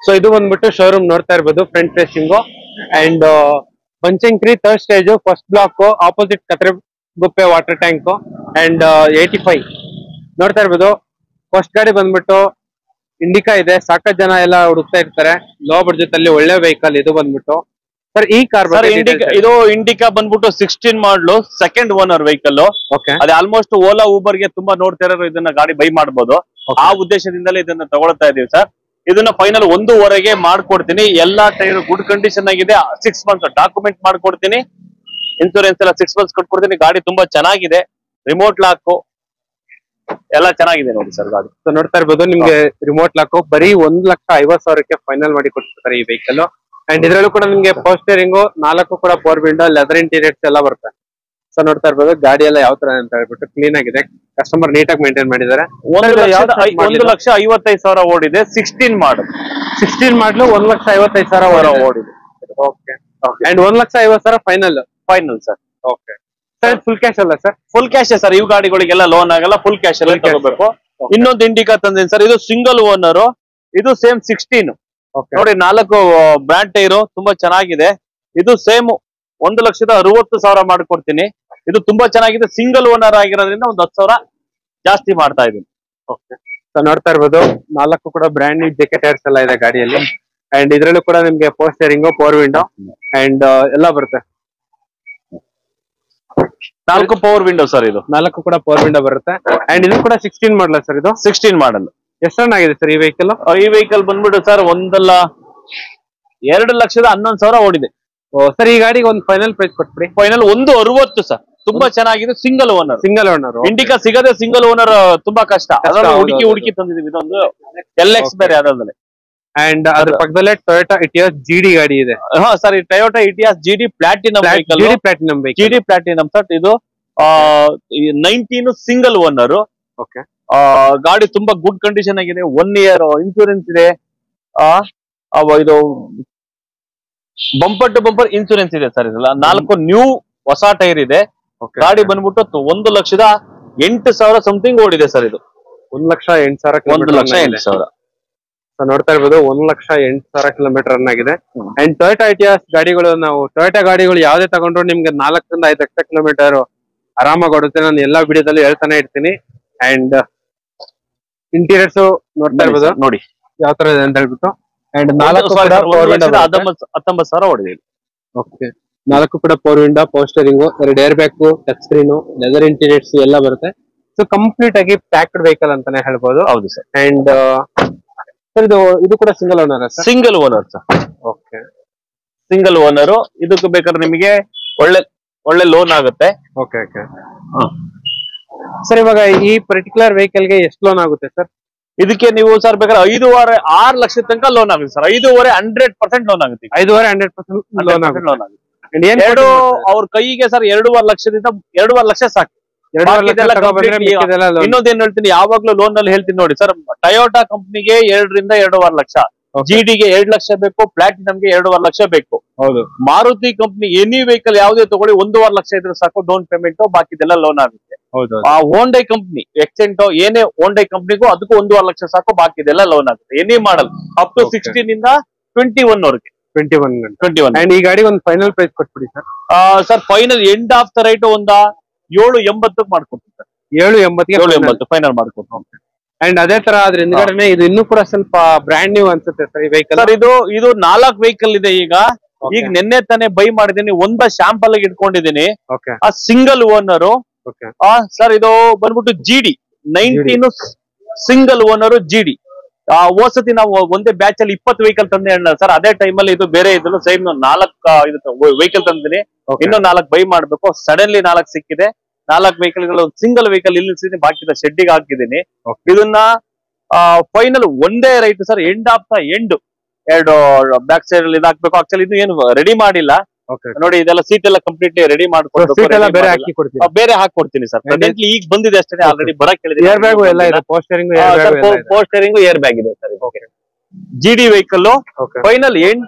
So ಇದು ಬಂದ್ಬಿಟ್ಟು ಶೋರೂಮ್ ನೋಡ್ತಾ ಇರ್ಬೋದು, front facing. And Banashankari 3rd stage, first block, opposite Kathriguppe water tank. And 85 ನೋಡ್ತಾ ಇರ್ಬೋದು. First ಗಾಡಿ ಬಂದ್ಬಿಟ್ಟು ಇಂಡಿಕಾ ಇದೆ. ಸಾಕಷ್ಟು ಜನ ಎಲ್ಲ ಹುಡುಕ್ತಾ ಇರ್ತಾರೆ ಲೋ ಬಡ್ಜೆಟ್ ಅಲ್ಲಿ ಒಳ್ಳೆ ವೆಹಿಕಲ್ ಇದು ಬಂದ್ಬಿಟ್ಟು. ಸರ್ ಈ ಕಾರ್ ಇದು ಇಂಡಿಕಾ ಬಂದ್ಬಿಟ್ಟು 16 ಮಾಡಲು, ಸೆಕೆಂಡ್ ಓನರ್ ವೆಹಿಕಲ್. ಅದೇ ಆಲ್ಮೋಸ್ಟ್ ಓಲಾ ಊಬರ್ಗೆ ತುಂಬಾ ನೋಡ್ತಾ ಇರೋರು ಇದನ್ನ ಗಾಡಿ ಬೈ ಮಾಡಬಹುದು. ಆ ಉದ್ದೇಶದಿಂದಲೇ ಇದನ್ನ ತಗೊಳ್ತಾ ಇದೀವಿ ಸರ್. ಇದನ್ನ ಫೈನಲ್ 1.5 ಮಾಡ್ಕೊಡ್ತೀನಿ. ಎಲ್ಲಾ ಟೈರ್ ಗುಡ್ ಕಂಡೀಷನ್ ಆಗಿದೆ. 6 ಮಂತ್ಸ್ ಡಾಕ್ಯುಮೆಂಟ್ ಮಾಡ್ಕೊಡ್ತೀನಿ. ಇನ್ಸೂರೆನ್ಸ್ ಎಲ್ಲ 6 ಮಂತ್ಸ್ ಕೊಟ್ಕೊಡ್ತೀನಿ. ಗಾಡಿ ತುಂಬಾ ಚೆನ್ನಾಗಿದೆ, ರಿಮೋಟ್ ಲಾಕ್ ಎಲ್ಲ ಚೆನ್ನಾಗಿದೆ ನೋಡಿ ಸರ್ ಗಾಡಿ. ಸೊ ನೋಡ್ತಾ ಇರ್ಬೋದು, ನಿಮ್ಗೆ ರಿಮೋಟ್ ಲಾಕ್ ಬರೀ 1,50,000 ಫೈನಲ್ ಮಾಡಿ ಕೊಡ್ತಾರೆ ಈ ವೆಹಿಕಲ್. ಅಂಡ್ ಇದ್ರಲ್ಲೂ ಕೂಡ ನಿಮ್ಗೆ ಪೋಸ್ಟರಿಂಗು 4 ಕೂಡ 4 ವಿಂಡೋ, ಲೆದರ್ ಇಂಟೀರಿಯರ್ಸ್ ಎಲ್ಲ ಬರುತ್ತೆ. ಸೊ ನೋಡ್ತಾ ಇರ್ಬೋದು, ಗಾಡಿ ಎಲ್ಲ ಯಾವ ತರ ಅಂತ ಹೇಳ್ಬಿಟ್ಟು ಕ್ಲೀನ್ ಆಗಿದೆ. ಕಸ್ಟಮರ್ ನೀಟಾಗಿ ಮೇಂಟೈನ್ ಮಾಡಿದ್ದಾರೆ. 1,55,000 ಓಡಿದೆ. 16 ಮಾಡಲು 1,55,000 ಓಡಿದೆ. Okay, and 1,50,000 final sir. Okay sir, full cash ಅಲ್ಲ ಸರ್? Full cash sir. ಇವು ಗಾಡಿಗಳಿಗೆಲ್ಲ ಲೋನ್ ಆಗಲ್ಲ, ಫುಲ್ ಕ್ಯಾಶ್ ಎಲ್ಲ ತಗೋಬೇಕು. ಇನ್ನೊಂದು ಇಂಡಿಕಾ ತಂದಿನಿ ಸರ್. ಇದು ಸಿಂಗಲ್ ಓನರ್, ಇದು ಸೇಮ್ 16 ನೋಡಿ. 4 ಬ್ರ್ಯಾಂಡ್ ಟೈರು, ತುಂಬಾ ಚೆನ್ನಾಗಿದೆ. ಇದು ಸೇಮ್ 1,60,000 ಮಾಡ್ಕೊಡ್ತೀನಿ. ಇದು ತುಂಬಾ ಚೆನ್ನಾಗಿದೆ. ಸಿಂಗಲ್ ಓನರ್ ಆಗಿರೋದ್ರಿಂದ ಒಂದು 10,000 ಜಾಸ್ತಿ ಮಾಡ್ತಾ ಇದೀನಿ. ಓಕೆ, ಸೊ ನೋಡ್ತಾ ಇರ್ಬೋದು, 4 ಕೂಡ ಬ್ರ್ಯಾಂಡ್ ನ್ಯೂ ಜೆಕೆ ಟೈರ್ಸ್ ಎಲ್ಲ ಇದೆ ಗಾಡಿಯಲ್ಲಿ. ಅಂಡ್ ಇದ್ರಲ್ಲೂ ಕೂಡ ನಿಮ್ಗೆ ಪೋಸ್ಟರಿಂಗು, 4 ವಿಂಡೋ ಅಂಡ್ ಎಲ್ಲ ಬರುತ್ತೆ. 4 ಪವರ್ ವಿಂಡೋ ಸರ್. ಇದು 4 ಕೂಡ 4 ವಿಂಡೋ ಬರುತ್ತೆ. ಅಂಡ್ ಇದು ಕೂಡ 16 ಮಾಡಲ ಸರ್? ಇದು 16 ಮಾಡಲ್. ಎಷ್ಟು ರನ್ ಆಗಿದೆ ಸರ್ ಈ ವೆಹಿಕಲ್? ಈ ವೆಹಿಕಲ್ ಬಂದ್ಬಿಟ್ಟು ಸರ್ 2,11,000 ಓಡಿದೆ. ಸರ್ ಈ ಗಾಡಿಗೆ ಒಂದು ಫೈನಲ್ ಪ್ರೈಸ್ ಕೊಟ್ಬಿಡಿ. Final 1,60 sir. ತುಂಬಾ ಚೆನ್ನಾಗಿದೆ. Single owner. ಇಂಡಿಕಾ ಸಿಗದೆ ಸಿಂಗಲ್ ಓನರ್ ತುಂಬಾ ಕಷ್ಟ. ಹುಡುಕಿ ತಂದಿದೀವಿ. ಇದೊಂದು LX ಬೇರೆ ಅದಾದ್ಮೇಲೆ. ಅಂಡ್ ಅದ್ರ ಪಕ್ಕದಲ್ಲೇ ಟೊಯೋಟಾ ಇಟಿಯಾಸ್ GD ಗಾಡಿ ಇದೆ. ಹಾ ಸರ್, ಈ Toyota Etios GD platinum vehicle. GD platinum sir. ಇದು 19 ಸಿಂಗಲ್ ಓನರ್. ಓಕೆ, ಗಾಡಿ ತುಂಬಾ ಗುಡ್ ಕಂಡೀಷನ್ ಆಗಿದೆ. 1 year ಇನ್ಸೂರೆನ್ಸ್ ಇದೆ. ಇದು ಬಂಪರ್ ಟು ಬಂಪರ್ ಇನ್ಸೂರೆನ್ಸ್ ಇದೆ ಸರ್. ಇದೆಲ್ಲ 4 ನ್ಯೂ ಹೊಸ ಟೈರ್ ಇದೆ. ಗಾಡಿ ಬಂದ್ಬಿಟ್ಟು 1,08,000 ಸಮಥಿಂಗ್ ಓಡಿದೆ ಸರ್. ಇದು 1,08,000. ನೋಡ್ತಾ ಇರ್ಬೋದು, 1,08,000 ಕಿಲೋಮೀಟರ್ ರನ್ ಆಗಿದೆ. ಅಂಡ್ ಟೊಯೋಟಾ ಇಟಿಯಾಸ್ ಗಾಡಿಗಳು, ನಾವು ಟೊಯೋಟಾ ಗಾಡಿಗಳು ಯಾವ್ದೇ ತಗೊಂಡ್ರು ನಿಮ್ಗೆ 4 ರಿಂದ 5 ಲಕ್ಷ ಕಿಲೋಮೀಟರ್ ಆರಾಮಾಗಿ ಓಡುತ್ತೆ. ನಾನು ಎಲ್ಲಾ ವಿಡಿಯೋದಲ್ಲಿ ಹೇಳ್ತಾನೆ ಇರ್ತೀನಿ. ಅಂಡ್ ಇಂಟೀರಿಯರ್ಸ್ ನೋಡ್ತಾ ಇರ್ಬೋದು ನೋಡಿ ಯಾವ ತರ ಇದೆ ಅಂತ ಹೇಳ್ಬಿಟ್ಟು. ಅಂಡ್ 19,000 ಹೊಡೆದಿದೆ. ಓಕೆ, 4 ಕೂಡ power window, power steering, 2 air bag, touch screen, leather interiors ಎಲ್ಲ ಬರುತ್ತೆ. ಸೊ ಕಂಪ್ಲೀಟ್ ಆಗಿ ಪ್ಯಾಕ್ಡ್ ವೆಹಿಕಲ್ ಅಂತಾನೆ ಹೇಳ್ಬೋದು. ಹೌದು ಸರ್. ಅಂಡ್ ಸರ್ ಇದು ಕೂಡ single owner sir? Single owner sir. Okay, single owner. ಇದಕ್ಕೆ ಬೇಕಾದ್ರೆ ನಿಮಗೆ ಒಳ್ಳೆ ಲೋನ್ ಆಗುತ್ತೆ. ಓಕೆ ಓಕೆ ಸರ್, ಇವಾಗ ಈ ಪರ್ಟಿಕ್ಯುಲರ್ ವೆಹಿಕಲ್ ಗೆ ಎಷ್ಟು ಲೋನ್ ಆಗುತ್ತೆ ಸರ್? ಇದಕ್ಕೆ ನೀವು ಸರ್ ಬೇಕಾದ್ರೆ 5.5-6 ಲಕ್ಷ ತನಕ ಲೋನ್ ಆಗುತ್ತೆ ಸರ್. 5.5 100% ಲೋನ್ ಆಗುತ್ತೆ. 5.5 100% ಲೋನ್ ಆಗುತ್ತೆ. ಎರಡು ಅವ್ರ ಕೈಗೆ ಸರ್ 2.5 ಲಕ್ಷದಿಂದ 2.5 ಲಕ್ಷ ಸಾಕು. ಇನ್ನೊಂದೇನ್ ಹೇಳ್ತೀನಿ, ಯಾವಾಗ್ಲೂ ಲೋನ್ ಅಲ್ಲಿ ಹೇಳ್ತೀನಿ ನೋಡಿ ಸರ್. ಟೊಯೋಟಾ ಕಂಪ್ನಿಗೆ 2 ರಿಂದ 2.5 ಲಕ್ಷ, ಜಿಡಿಗೆ 2 ಲಕ್ಷ ಬೇಕು, ಪ್ಲಾಟಿನಮ್ಗೆ 2.5 ಲಕ್ಷ ಬೇಕು. ಹೌದು. ಮಾರುತಿ ಕಂಪ್ನಿ ಎನಿ ವೆಹಿಕಲ್ ಯಾವುದೇ ತಗೊಳ್ಳಿ 1.5 ಲಕ್ಷ ಇದ್ರೆ ಸಾಕು ಡೌನ್ ಪೇಮೆಂಟ್, ಬಾಕಿದೆಲ್ಲ ಲೋನ್ ಆಗುತ್ತೆ. ಆ ಹೋಂಡೈ ಕಂಪ್ನಿ ಎಕ್ಸೆಂಟೋ ಏನೇ ಹೋಂಡೈ ಕಂಪ್ನಿಗೂ ಅದಕ್ಕೂ 1.5 ಲಕ್ಷ ಸಾಕು, ಬಾಕಿದೆಲ್ಲ ಲೋನ್ ಆಗುತ್ತೆ. ಎನಿ ಮಾಡಲ್ ಅಪ್ ಟು 16 ಇಂದ 21 ವರೆಗೆ. 21. ಅಂಡ್ ಈ ಗಾಡಿ ಒಂದು ಫೈನಲ್ ಪ್ರೈಸ್ ಕೊಟ್ಬಿಡಿ sir. Sir final end of the right ಒಂದ 7.80 ಮಾಡ್ಕೊಡ್ತೀವಿ ಸರ್. 7.80 ಫೈನಲ್ ಮಾಡ್ಕೊಡ್ತೀವಿ. ಅಂಡ್ ಅದೇ ತರ ಅದ್ರ ಹಿಂದ್ಗಡೆ ಇದು ಇನ್ನೂ ಕೂಡ ಸ್ವಲ್ಪ ಬ್ರ್ಯಾಂಡ್ ನ್ಯೂ ಅನ್ಸುತ್ತೆ ಸರ್ ಈ ವೆಹಿಕಲ್. ಸರ್ ಇದು 4 ವೆಹಿಕಲ್ ಇದೆ. ಈಗ ನಿನ್ನೆ ತಾನೇ ಬೈ ಮಾಡಿದೀನಿ, ಒಂದ ಶಾಂಪಲ್ ಇಟ್ಕೊಂಡಿದೀನಿ. ಆ ಸಿಂಗಲ್ ಓನರ್ ಸರ್. ಇದು ಬಂದ್ಬಿಟ್ಟು ಜಿಡಿ 19 ಸಿಂಗಲ್ ಓನರ್ ಜಿಡಿ. ಹೋಸತಿ ನಾವು ಒಂದೇ ಬ್ಯಾಚ್ ಅಲ್ಲಿ 20 ವೆಹಿಕಲ್ ತಂದೆ ಅಣ್ಣ ಸರ್. ಅದೇ ಟೈಮ್ ಅಲ್ಲಿ ಇದು ಬೇರೆ ಇದ್ರು ಸೇಮ್ 4 ವೆಹಿಕಲ್ ತಂದಿನಿ. ಇನ್ನೂ 4 ಬೈ ಮಾಡ್ಬೇಕು. ಸಡನ್ಲಿ 4 ಸಿಕ್ಕಿದೆ. 4 ವೆಹಿಕಲ್ ಗಳು ಸಿಂಗಲ್ ವೆಹಿಕಲ್ ಇಲ್ಲಿ ನಿಲ್ಸಿದೀನಿ, ಬಾಕಿದ ಶೆಡ್ಡಿಗೆ ಹಾಕಿದೀನಿ. ಇದನ್ನ ಫೈನಲ್ ಒಂದೇ right sir. End of the end 2 back side ಅಲ್ಲಿ ಇದಾಕ್ಬೇಕು. ಆಕ್ಚುಲಿ ಇದು ಏನು ರೆಡಿ ಮಾಡಿಲ್ಲ ನೋಡಿ. ಇದೆಲ್ಲ ಸೀಟ್ ಎಲ್ಲ ಕಂಪ್ಲೀಟ್ಲಿ ರೆಡಿ ಮಾಡ್ಕೊಡ್ಬೇಕು. ಬೇರೆ ಹಾಕೊಡ್ತೀನಿ ಸರ್. ಪ್ರೆಸೆಂಟ್ಲಿ ಈಗ ಬಂದಿದೆ ಅಷ್ಟೇ, ಆಲ್ರೆಡಿ ಬರಕ್ ಹೇಳಿದೆ. ಪೋಸ್ಟರಿಂಗ್ ಏರ್ ಬ್ಯಾಗ್ ಇದೆ sir. GD vehicle final end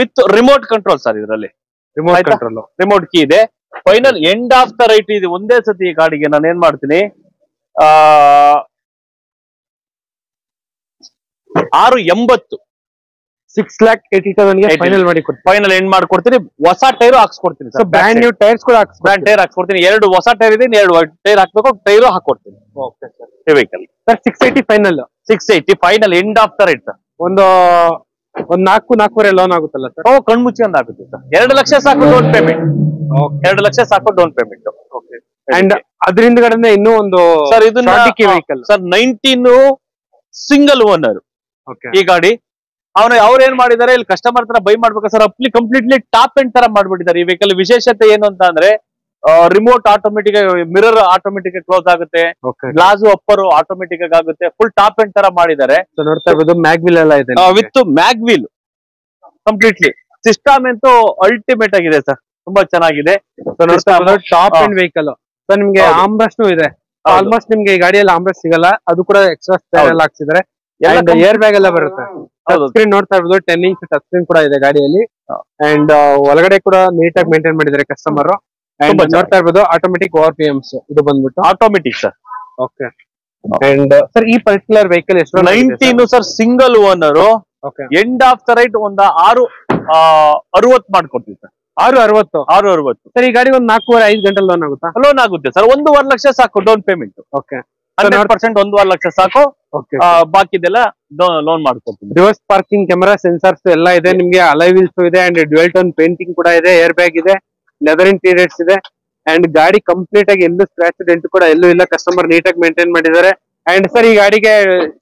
with remote control sir. ಇದರಲ್ಲಿ ರಿಮೋಟ್ ಕೀ ಇದೆ. Final end of the rate ಇದೆ. ಒಂದೇ ಸತಿ ಈ ಗಾಡಿಗೆ ನಾನು ಏನ್ ಮಾಡ್ತೀನಿ, 6.80 6,80,000 ಫೈನಲ್ ಮಾಡಿ ಕೊಡ್ತೀನಿ. ಫೈನಲ್ ಎಂಡ್ ಮಾಡ್ಕೊಡ್ತೀನಿ. ಹೊಸ ಟೈರ್ ಹಾಕ್ಸ್ಕೊಡ್ತೀನಿ ಸರ್. ಬ್ರ್ಯಾಂಡ್ ನ್ಯೂ ಟೈರ್ಸ್ ಕೂಡ ಬ್ರ್ಯಾಂಡ್ ಟೈರ್ ಹಾಕ್ಸ್ಕೊಡ್ತೀನಿ. 2 ಹೊಸ ಟೈರ್ ಇದೆ, 2 ಟೈರ್ ಹಾಕ್ಬೇಕು. ಟೈರು ಹಾಕೊಡ್ತೀನಿ. Okay sir. ಈ vehicle sir 680 final. 680 final end of the right sir. ಒಂದು 4.5 ಲೋನ್ ಆಗುತ್ತಲ್ಲ ಸರ್? ಕಣ್ಮುಚ್ಚಿ ಅಂತ ಆಗುತ್ತೆ ಸರ್. 2 ಲಕ್ಷ ಸಾಕು ಡೌನ್ ಪೇಮೆಂಟ್. 2 ಲಕ್ಷ ಸಾಕು ಡೌನ್ ಪೇಮೆಂಟ್. ಅಂಡ್ ಅದರಿಂದ ಕಡೆ ಇನ್ನೂ ಒಂದು ಸರ್ ಇದು ವೆಹಿಕಲ್ ಸರ್ 19 ಸಿಂಗಲ್ ಓನರ್ ಈ ಗಾಡಿ. ಅವ್ರು ಏನ್ ಮಾಡಿದ್ದಾರೆ, ಇಲ್ಲಿ ಕಸ್ಟಮರ್ ತರ ಬೈ ಮಾಡ್ಬೇಕು ಸರ್. ಕಂಪ್ಲೀಟ್ಲಿ ಟಾಪ್ ಎಂಡ್ ತರ ಮಾಡ್ಬಿಟ್ಟಿದ್ದಾರೆ ಈ ವೆಹಿಕಲ್. ವಿಶೇಷತೆ ಏನು ಅಂತ ಅಂದ್ರೆ remote automatic, mirror automatic close ಆಗುತ್ತೆ, ಗ್ಲಾಸ್ ಅಪ್ಪರ್ ಆಟೋಮೆಟಿಕ್ ಆಗುತ್ತೆ. ಫುಲ್ ಟಾಪ್ ಎಂಡ್ ತರ ಮಾಡಿದ್ದಾರೆ. ನೋಡ್ತಾ ಇರ್ಬೋದು ಮ್ಯಾಗ್ವಿಲ್ ಎಲ್ಲ ಇದೆ ವಿತ್ ಮ್ಯಾಗ್ವಿಲ್ ಕಂಪ್ಲೀಟ್ಲಿ. ಸಿಸ್ಟಮ್ ಅಂತೂ ಅಲ್ಟಿಮೇಟ್ ಆಗಿದೆ ಸರ್, ತುಂಬಾ ಚೆನ್ನಾಗಿದೆ. Top end vehicle sir. ನಿಮ್ಗೆ ಆಮ್ರೆಸ್ಟ್ ಇದೆ. ಆಲ್ಮೋಸ್ಟ್ ನಿಮ್ಗೆ ಈ ಗಾಡಿಯಲ್ಲಿ ಆಮ್ರೆಸ್ಟ್ ಸಿಗಲ್ಲ, ಅದು ಕೂಡ ಎಕ್ಸ್ಟ್ರಾ ಸ್ಪೇರ್ ಎಲ್ಲ ಹಾಕ್ಸಿದ್ದಾರೆ. ಏರ್ ಬ್ಯಾಗ್ ಎಲ್ಲ ಬರುತ್ತೆ. ಸ್ಕ್ರೀನ್ ನೋಡ್ತಾ ಇರ್ಬೋದು, 10 ಇಂಚ್ ಟಚ್ ಸ್ಕ್ರೀನ್ ಕೂಡ ಇದೆ ಗಾಡಿಯಲ್ಲಿ. ಅಂಡ್ ಒಳಗಡೆ ಕೂಡ ನೀಟಾಗಿ ಮೇಂಟೈನ್ ಮಾಡಿದ್ದಾರೆ ಕಸ್ಟಮರ್. ನೋಡ್ತಾ ಇರ್ಬೋದು ಆಟೋಮೆಟಿಕ್ RPMs ಇದು ಬಂದ್ಬಿಟ್ಟು automatic sir. Okay. And sir ಈ ಪರ್ಟಿಕ್ಯುಲರ್ ವೆಹಿಕಲ್ ಎಷ್ಟು? 19 sir single owner. End of the right ಒಂದು 6.60 ಮಾಡ್ಕೊಡ್ತೀವಿ ಸರ್. 6.60 ಸರ್. ಈ ಗಾಡಿ ಒಂದು 4.5 ಗಂಟೆ ಲೋನ್ ಆಗುತ್ತಾ? ಲೋನ್ ಆಗುತ್ತೆ ಸರ್. 1.5 ಲಕ್ಷ ಸಾಕು ಡೌನ್ ಪೇಮೆಂಟ್. ಓಕೆ. 100% 1.5 ಲಕ್ಷ ಸಾಕು, ಬಾಕಿದೆಲ್ಲ ಲೋನ್ ಮಾಡ್ಕೊಡ್ತೀನಿ. ರಿವರ್ಸ್ ಪಾರ್ಕಿಂಗ್ ಕ್ಯಾಮೆರಾ, ಸೆನ್ಸರ್ಸ್ ಎಲ್ಲ ಇದೆ ನಿಮ್ಗೆ. ಅಲಾಯ್ ವೀಲ್ಸ್ ಇದೆ ಅಂಡ್ ಡ್ಯುಯಲ್ ಟೋನ್ ಪೇಂಟಿಂಗ್ ಕೂಡ ಇದೆ. ಏರ್ ಬ್ಯಾಗ್ ಇದೆ, ಲೆದರ್ ಇಂಟೀರಿಯರ್ಸ್ ಇದೆ. ಅಂಡ್ ಗಾಡಿ ಕಂಪ್ಲೀಟ್ ಆಗಿ ಎಲ್ಲೂ ಸ್ಕ್ರಾಚ್ ಡೆಂಟ್ ಕೂಡ ಎಲ್ಲೂ ಇಲ್ಲ. ಕಸ್ಟಮರ್ ನೀಟಾಗಿ ಮೇಂಟೈನ್ ಮಾಡಿದ್ದಾರೆ. ಅಂಡ್ ಸರ್ ಈ ಗಾಡಿಗೆ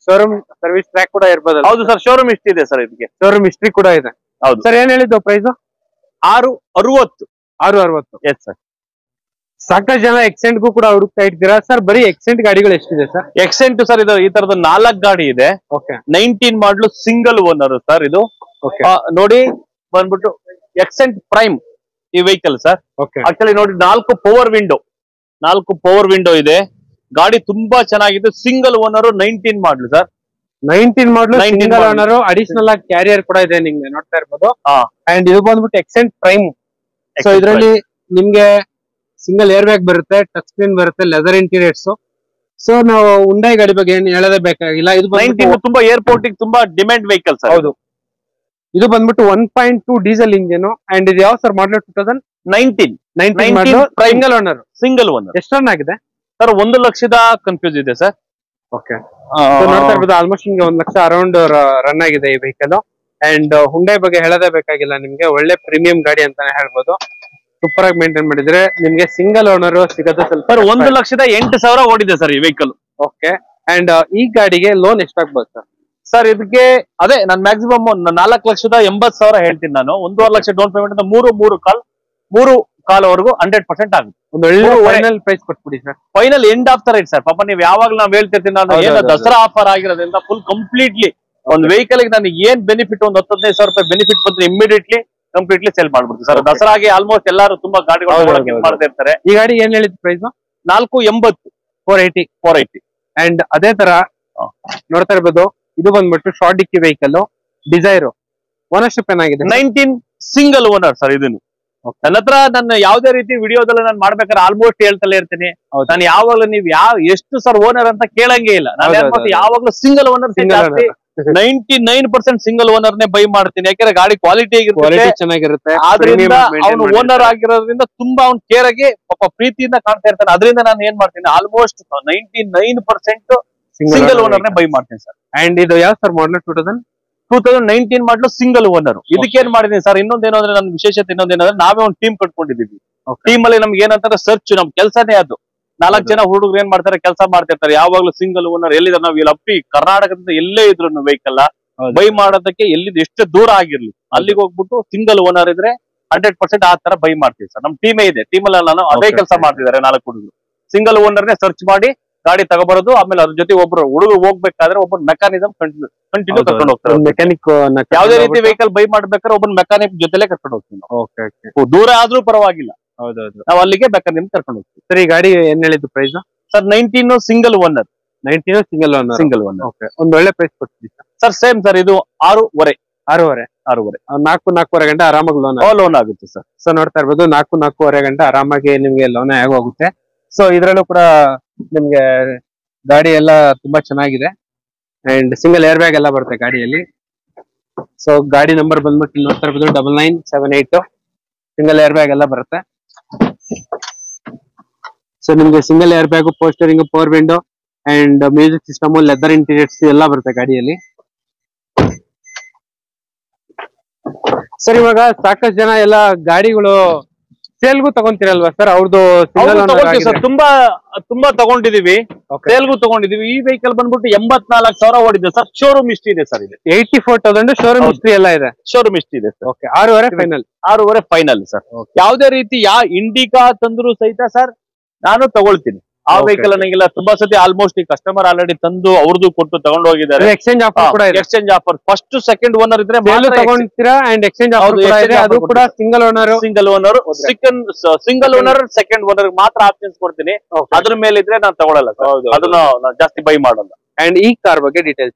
ಶೋರೂಮ್ ಸರ್ವಿಸ್ ಟ್ರ್ಯಾಕ್ ಕೂಡ ಇರ್ಬೋದು? ಹೌದು ಸರ್, ಶೋರೂಮ್ ಹಿಸ್ಟ್ರಿ ಇದೆ ಸರ್. ಇದಕ್ಕೆ ಶೋರೂಮ್ ಹಿಸ್ಟ್ರಿ ಕೂಡ ಇದೆ. ಹೌದು ಸರ್. ಏನ್ ಹೇಳಿದ್ದು ಪ್ರೈಸ್? 6.60. 6.60 yes sir. ಸಾಕಷ್ಟು ಜನ ಎಕ್ಸೆಂಟ್ಗೂ ಕೂಡ ಹುಡುಕ್ತಾ ಇದ್ದೀರಾ ಸರ್. ಬರೀ ಎಕ್ಸೆಂಟ್ ಗಾಡಿಗಳು ಎಷ್ಟಿದೆ ಸರ್? ಎಕ್ಸೆಂಟ್ ಸರ್ ಇದು ಈ ತರದ 4 ಗಾಡಿ ಇದೆ. 19 ಮಾಡಲು ಸಿಂಗಲ್ ಓನರ್ ಸರ್ ಇದು. ನೋಡಿ ಬಂದ್ಬಿಟ್ಟು ಎಕ್ಸೆಂಟ್ ಪ್ರೈಮ್ ಈ ವೆಹಿಕಲ್ ಸರ್. ಆಕ್ಚುಲಿ ನೋಡಿ 4 ಪವರ್ ವಿಂಡೋ ಇದೆ. ಗಾಡಿ ತುಂಬಾ ಚೆನ್ನಾಗಿದೆ. ಸಿಂಗಲ್ ಓನರ್ 19 ಮಾಡಲು ಸರ್. 19 ಮಾಡಲು ಸಿಂಗಲ್ ಓನರ್. ಅಡಿಷನಲ್ ಆಗಿ ಕ್ಯಾರಿಯರ್ ಕೂಡ ಇದೆ ನಿಮ್ಗೆ ನೋಡ್ತಾ ಇರ್ಬೋದು. ಅಂಡ್ ಇದು ಬಂದ್ಬಿಟ್ಟು ಎಕ್ಸೆಂಟ್ ಪ್ರೈಮ್. ಸೊ ಇದರಲ್ಲಿ ನಿಮ್ಗೆ ಸಿಂಗಲ್ ಏರ್ ಬ್ಯಾಗ್ ಬರುತ್ತೆ, ಟಚ್ ಸ್ಕ್ರೀನ್ ಬರುತ್ತೆ, ಲೆದರ್ ಇಂಟೀರಿಯರ್ಸ್. ಸೊ ನಾವು ಹುಂಡೈ ಗಾಡಿ ಬಗ್ಗೆ ಏನು ಹೇಳೋದೇ ಬೇಕಾಗಿಲ್ಲ. ಇದು ತುಂಬಾ ಏರ್ಪೋರ್ಟ್ ತುಂಬಾ ಡಿಮ್ಯಾಂಡ್ ವೆಹಿಕಲ್ ಸರ್. ಹೌದು. ಇದು ಬಂದ್ಬಿಟ್ಟು 1.2 ಡೀಸೆಲ್ ಇಂಜಿನ್. ಅಂಡ್ ಇದು ಯಾವ sir model? 19 single owner. Single owner. ಎಷ್ಟು ರನ್ ಆಗಿದೆ ಸರ್? 1 ಲಕ್ಷದ ಕನ್ಫ್ಯೂಸ್ ಇದೆ ಸರ್. ಓಕೆ, ನೋಡ್ತಾ ಇರ್ಬೋದು ಆಲ್ಮೋಸ್ಟ್ ನಿಮ್ಗೆ 1 ಲಕ್ಷ ಅರೌಂಡ್ ರನ್ ಆಗಿದೆ ಈ ವೆಹಿಕಲ್. ಅಂಡ್ ಹುಂಡೈ ಬಗ್ಗೆ ಹೇಳದೇ ಬೇಕಾಗಿಲ್ಲ, ನಿಮ್ಗೆ ಒಳ್ಳೆ ಪ್ರೀಮಿಯಂ ಗಾಡಿ ಅಂತಾನೆ ಹೇಳ್ಬೋದು. ಸೂಪರ್ ಆಗಿ ಮೇಂಟೈನ್ ಮಾಡಿದ್ರೆ ನಿಮ್ಗೆ ಸಿಂಗಲ್ ಓನರ್ ಸಿಗೋದು ಸ್ವಲ್ಪ. ಸರ್ 1,08,000 ಓಡಿದೆ ಸರ್ ಈ ವೆಹಿಕಲ್. ಓಕೆ, ಅಂಡ್ ಈ ಗಾಡಿಗೆ ಲೋನ್ ಎಷ್ಟಾಗ್ಬೋದು ಸರ್? ಸರ್ ಇದಕ್ಕೆ ಅದೇ ನಾನು ಮ್ಯಾಕ್ಸಿಮಮ್ 4,80,000 ಹೇಳ್ತೀನಿ ನಾನು. 1.5 ಲಕ್ಷ ಡೌನ್ ಪೇಮೆಂಟ್ ಅಂತ 3 ಕಾಲ್ವರೆಗೂ 100% ಆಗುತ್ತೆ. ಒಂದು ಒಳ್ಳೆ ಫೈನಲ್ ಪ್ರೈಸ್ ಕೊಟ್ಬಿಡಿ sir. Final end of the rate sir. ಪಾಪ ನೀವು ಯಾವಾಗ ನಾವ್ ಹೇಳ್ತಿರ್ತೀನಿ ನಾನು, ಏನು ದಸರಾ ಆಫರ್ ಆಗಿರೋದ್ರಿಂದ ಫುಲ್ ಕಂಪ್ಲೀಟ್ಲಿ ಒಂದು ವೆಹಿಕಲ್ ನನಗೆ ಏನ್ ಬೆನಿಫಿಟ್, ಒಂದು 10-15,000 ರೂಪಾಯಿ ಬೆನಿಫಿಟ್ ಬಂದ್ರೆ ಇಮಿಡಿಯೇಟ್ಲಿ ಕಂಪ್ಲೀಟ್ಲಿ ಸೇಲ್ ಮಾಡ್ಬಿಡ್ತೀವಿ ಸರ್. ದಸರಾಗೆ ಆಲ್ಮೋಸ್ಟ್ ಎಲ್ಲರೂ ತುಂಬಾ ಗಾಡಿಗಳು ಮಾಡ್ತಾ ಇರ್ತಾರೆ. ಈ ಗಾಡಿ ಏನ್ ಹೇಳಿದ್ ಪ್ರೈಸ್? 480 480. ಅಂಡ್ ಅದೇ ತರ ನೋಡ್ತಾ ಇರ್ಬೋದು, ಇದು ಬಂದ್ಬಿಟ್ಟು ಶಾರ್ಟ್ ಡಿಕ್ಕಿ ವೆಹಿಕಲ್ ಡಿಸೈರ್. ಓನರ್ಶಿಪ್ ಏನಾಗಿದೆ? 19 ಸಿಂಗಲ್ ಓನರ್ ಸರ್. ಇದನ್ನು ನನ್ನ ಹತ್ರ ನನ್ನ ಯಾವುದೇ ರೀತಿ ವಿಡಿಯೋದಲ್ಲಿ ನಾನು ಮಾಡ್ಬೇಕಾದ್ರೆ ಆಲ್ಮೋಸ್ಟ್ ಹೇಳ್ತಲೇ ಇರ್ತೀನಿ, ನಾನು ಯಾವಾಗ್ಲೂ ನೀವು ಎಷ್ಟು ಸರ್ ಓನರ್ ಅಂತ ಕೇಳಂಗೇ ಇಲ್ಲ. ನಾನು ಯಾವಾಗ್ಲೂ ಸಿಂಗಲ್ ಓನರ್, 99% ಸಿಂಗಲ್ ಓನರ್ ನೇ ಬೈ ಮಾಡ್ತೀನಿ. ಯಾಕಂದ್ರೆ ಗಾಡಿ ಕ್ವಾಲಿಟಿ ಚೆನ್ನಾಗಿರುತ್ತೆ. ಆದ್ರಿಂದ ಅವನು ಓನರ್ ಆಗಿರೋದ್ರಿಂದ ತುಂಬಾ ಅವ್ನು ಕೇರ್ ಆಗಿ ಪಾಪ ಪ್ರೀತಿಯಿಂದ ಕಾಣ್ತಾ ಇರ್ತಾನೆ. ಅದರಿಂದ ನಾನು ಏನ್ ಮಾಡ್ತೀನಿ, ಆಲ್ಮೋಸ್ಟ್ 99% ಸಿಂಗಲ್ ಓನರ್ ನೇ ಬೈ ಮಾಡ್ತೀನಿ ಸರ್. ಅಂಡ್ ಇದು ಯಾವ ಸರ್ ಮಾಡಲ್? 2019 ಮಾಡಲು ಸಿಂಗಲ್ ಓನರ್. ಇದಕ್ಕೇನ್ ಮಾಡಿದೀನಿ ಸರ್, ಇನ್ನೊಂದೇನು ಅಂದ್ರೆ ನನ್ನ ವಿಶೇಷತೆ ಇನ್ನೊಂದೇನಂದ್ರೆ ನಾವೇ ಒಂದು ಟೀಮ್ ಕಟ್ಕೊಂಡಿದೀವಿ. ಟೀಮ್ ಅಲ್ಲಿ ನಮ್ಗೆ ಏನಂತಾರೆ ಸರ್ಚ್, ನಮ್ ಕೆಲಸನೇ ಅದು. 4 ಜನ ಹುಡುಗರು ಏನ್ ಮಾಡ್ತಾರೆ, ಕೆಲಸ ಮಾಡ್ತಿರ್ತಾರೆ. ಯಾವಾಗ್ಲೂ ಸಿಂಗಲ್ ಓನರ್ ಎಲ್ಲಿದ್ದಾರೆ, ನಾವು ಇಲ್ಲಿ ಅಪ್ಪಿ ಕರ್ನಾಟಕದಿಂದ ಎಲ್ಲೇ ಇದ್ರು ವೆಹಿಕಲ್ ಬೈ ಮಾಡೋದಕ್ಕೆ ಎಲ್ಲಿದ್ ಎಷ್ಟು ದೂರ ಆಗಿರ್ಲಿ ಅಲ್ಲಿಗೆ ಹೋಗ್ಬಿಟ್ಟು ಸಿಂಗಲ್ ಓನರ್ ಇದ್ರೆ 100% ಆ ತರ ಬೈ ಮಾಡ್ತೀವಿ ಸರ್. ನಮ್ ಟೀಮೇ ಇದೆ. ಟೀಮ್ ಅಲ್ಲಿ ನಾನು ಅದೇ ಕೆಲಸ ಮಾಡ್ತಿದ್ದಾರೆ. 4 ಹುಡುಗರು ಸಿಂಗಲ್ ಓನರ್ ನೇ ಸರ್ಚ್ ಮಾಡಿ ಗಾಡಿ ತಗೋಬರೋದು. ಆಮೇಲೆ ಅದ್ರ ಜೊತೆ ಒಬ್ರು ಹುಡುಗ ಹೋಗ್ಬೇಕಾದ್ರೆ ಒಬ್ಬ ಮೆಕ್ಯಾನಿಸಮ್ ಕಂಟಿನ್ಯೂ ಕರ್ಕೊಂಡು ಹೋಗ್ತಾರೆ. ಮೆಕ್ಯಾನಿಕ್ ಯಾವ್ದೇ ರೀತಿ ವೆಹಿಕಲ್ ಬೈ ಮಾಡ್ಬೇಕಾದ್ರೆ ಒಬ್ಬ ಮೆಕ್ಯಾನಿಕ್ ಜೊತೆಲೆ ಕರ್ಕೊಂಡು ಹೋಗ್ತೀವಿ. ದೂರ ಆದ್ರೂ ಪರವಾಗಿಲ್ಲ, ಹೌದೌದು, ನಾವು ಅಲ್ಲಿಗೆ ಮೆಕ್ಯಾನಿಕ್ ಕರ್ಕೊಂಡು ಹೋಗ್ತೀವಿ. ಸರ್ ಈ ಗಾಡಿ ಏನ್ ಹೇಳಿದ್ದು price? Sir 19 single owner. 19 single owner. Okay, ಒಂದು ಒಳ್ಳೆ ಪ್ರೈಸ್ ಕೊಡ್ತೀವಿ ಸರ್. ಸೇಮ್ ಸರ್, ಇದು 6.5 4-4.5 ಗಂಟೆ ಆರಾಮಾಗಿ ಲೋನ್ ಆಗುತ್ತೆ ಸರ್. ಸೊ ನೋಡ್ತಾ ಇರ್ಬೋದು 4-4.5 ಗಂಟೆ ಆರಾಮಾಗಿ ನಿಮ್ಗೆ ಲೋನ್ ಆಗೋಗುತ್ತೆ. ಸೊ ಇದ್ರಲ್ಲೂ ಕೂಡ ನಿಮ್ಗೆ ಗಾಡಿ ಎಲ್ಲ ತುಂಬಾ ಚೆನ್ನಾಗಿದೆ. ಅಂಡ್ ಸಿಂಗಲ್ ಏರ್ ಬ್ಯಾಗ್ ಎಲ್ಲ ಬರುತ್ತೆ ಗಾಡಿಯಲ್ಲಿ. ಸೊ ಗಾಡಿ ನಂಬರ್ ಬಂದ್ಬಿಟ್ಟು ನೋಡ್ತಾ ಇರ್ಬೋದು 9978. ಸಿಂಗಲ್ ಏರ್ ಬ್ಯಾಗ್ ಎಲ್ಲ ಬರುತ್ತೆ. ಸೊ ನಿಮ್ಗೆ ಸಿಂಗಲ್ ಏರ್ ಬ್ಯಾಗ್, ಪೋಸ್ಟರಿಂಗ್, power window and music system, leather interiors ಎಲ್ಲ ಬರುತ್ತೆ ಗಾಡಿಯಲ್ಲಿ. ಸರ್ ಇವಾಗ ಸಾಕಷ್ಟು ಜನ ಎಲ್ಲ ಗಾಡಿಗಳು ಸೇಲ್ಗೂ ತಗೊಂತೀರಲ್ವಾ ಸರ್? ಅವ್ರದ್ದು ಸರ್ ತುಂಬಾ ತಗೊಂಡಿದೀವಿ, ಸೇಲ್ಗೂ ತಗೊಂಡಿದೀವಿ. ಈ ವೆಹಿಕಲ್ ಬಂದ್ಬಿಟ್ಟು 84,000 ಓಡಿದೆ ಸರ್. ಶೋರೂಮ್ ಹಿಸ್ಟ್ರಿ ಇದೆ ಸರ್. ಇದು 84,000 ಶೋರೂಮ್ ಹಿಸ್ಟ್ರಿ ಎಲ್ಲ ಇದೆ. ಶೋರೂಮ್ ಹಿಸ್ಟ್ರಿ ಇದೆ ಸರ್. Okay, 6.5 final sir. ಯಾವುದೇ ರೀತಿ ಇಂಡಿಕಾ ತಂದ್ರು ಸಹಿತ ಸರ್ ನಾನು ತಗೊಳ್ತೀನಿ. ಆ ವೆಹಿಕಲ್ ನನಗೆಲ್ಲ ತುಂಬಾ ಸತಿ ಆಲ್ಮೋಸ್ಟ್ ಈ ಕಸ್ಟಮರ್ ಆಲ್ರೆಡಿ ತಂದು ಅವ್ರದ್ದು ಕೊಟ್ಟು ತಗೊಂಡು ಹೋಗಿದ್ದಾರೆ. ಎಕ್ಸ್ಚೇಂಜ್ ಆಫರ್ ಕೂಡ ಇದೆ. Exchange offer first second owner ಇದ್ರೆ ತಗೊಂಡ್ತೀರಾ. ಅಂಡ್ ಎಕ್ಸ್ಚೇಂಜ್ ಆಫರ್ ಅದು ಕೂಡ ಸಿಂಗಲ್ ಓನರ್ ಸೆಕೆಂಡ್ ಓನರ್ ಮಾತ್ರ ಆಪ್ಷನ್ಸ್ ಕೊಡ್ತೀನಿ. ಅದ್ರ ಮೇಲೆ ಇದ್ರೆ ನಾನು ತಗೊಳಲ್ಲ, ಅದನ್ನ ಜಾಸ್ತಿ ಬೈ ಮಾಡಲ್ಲ. ಅಂಡ್ ಈ ಕಾರ್ ಬಗ್ಗೆ ಡೀಟೇಲ್ಸ್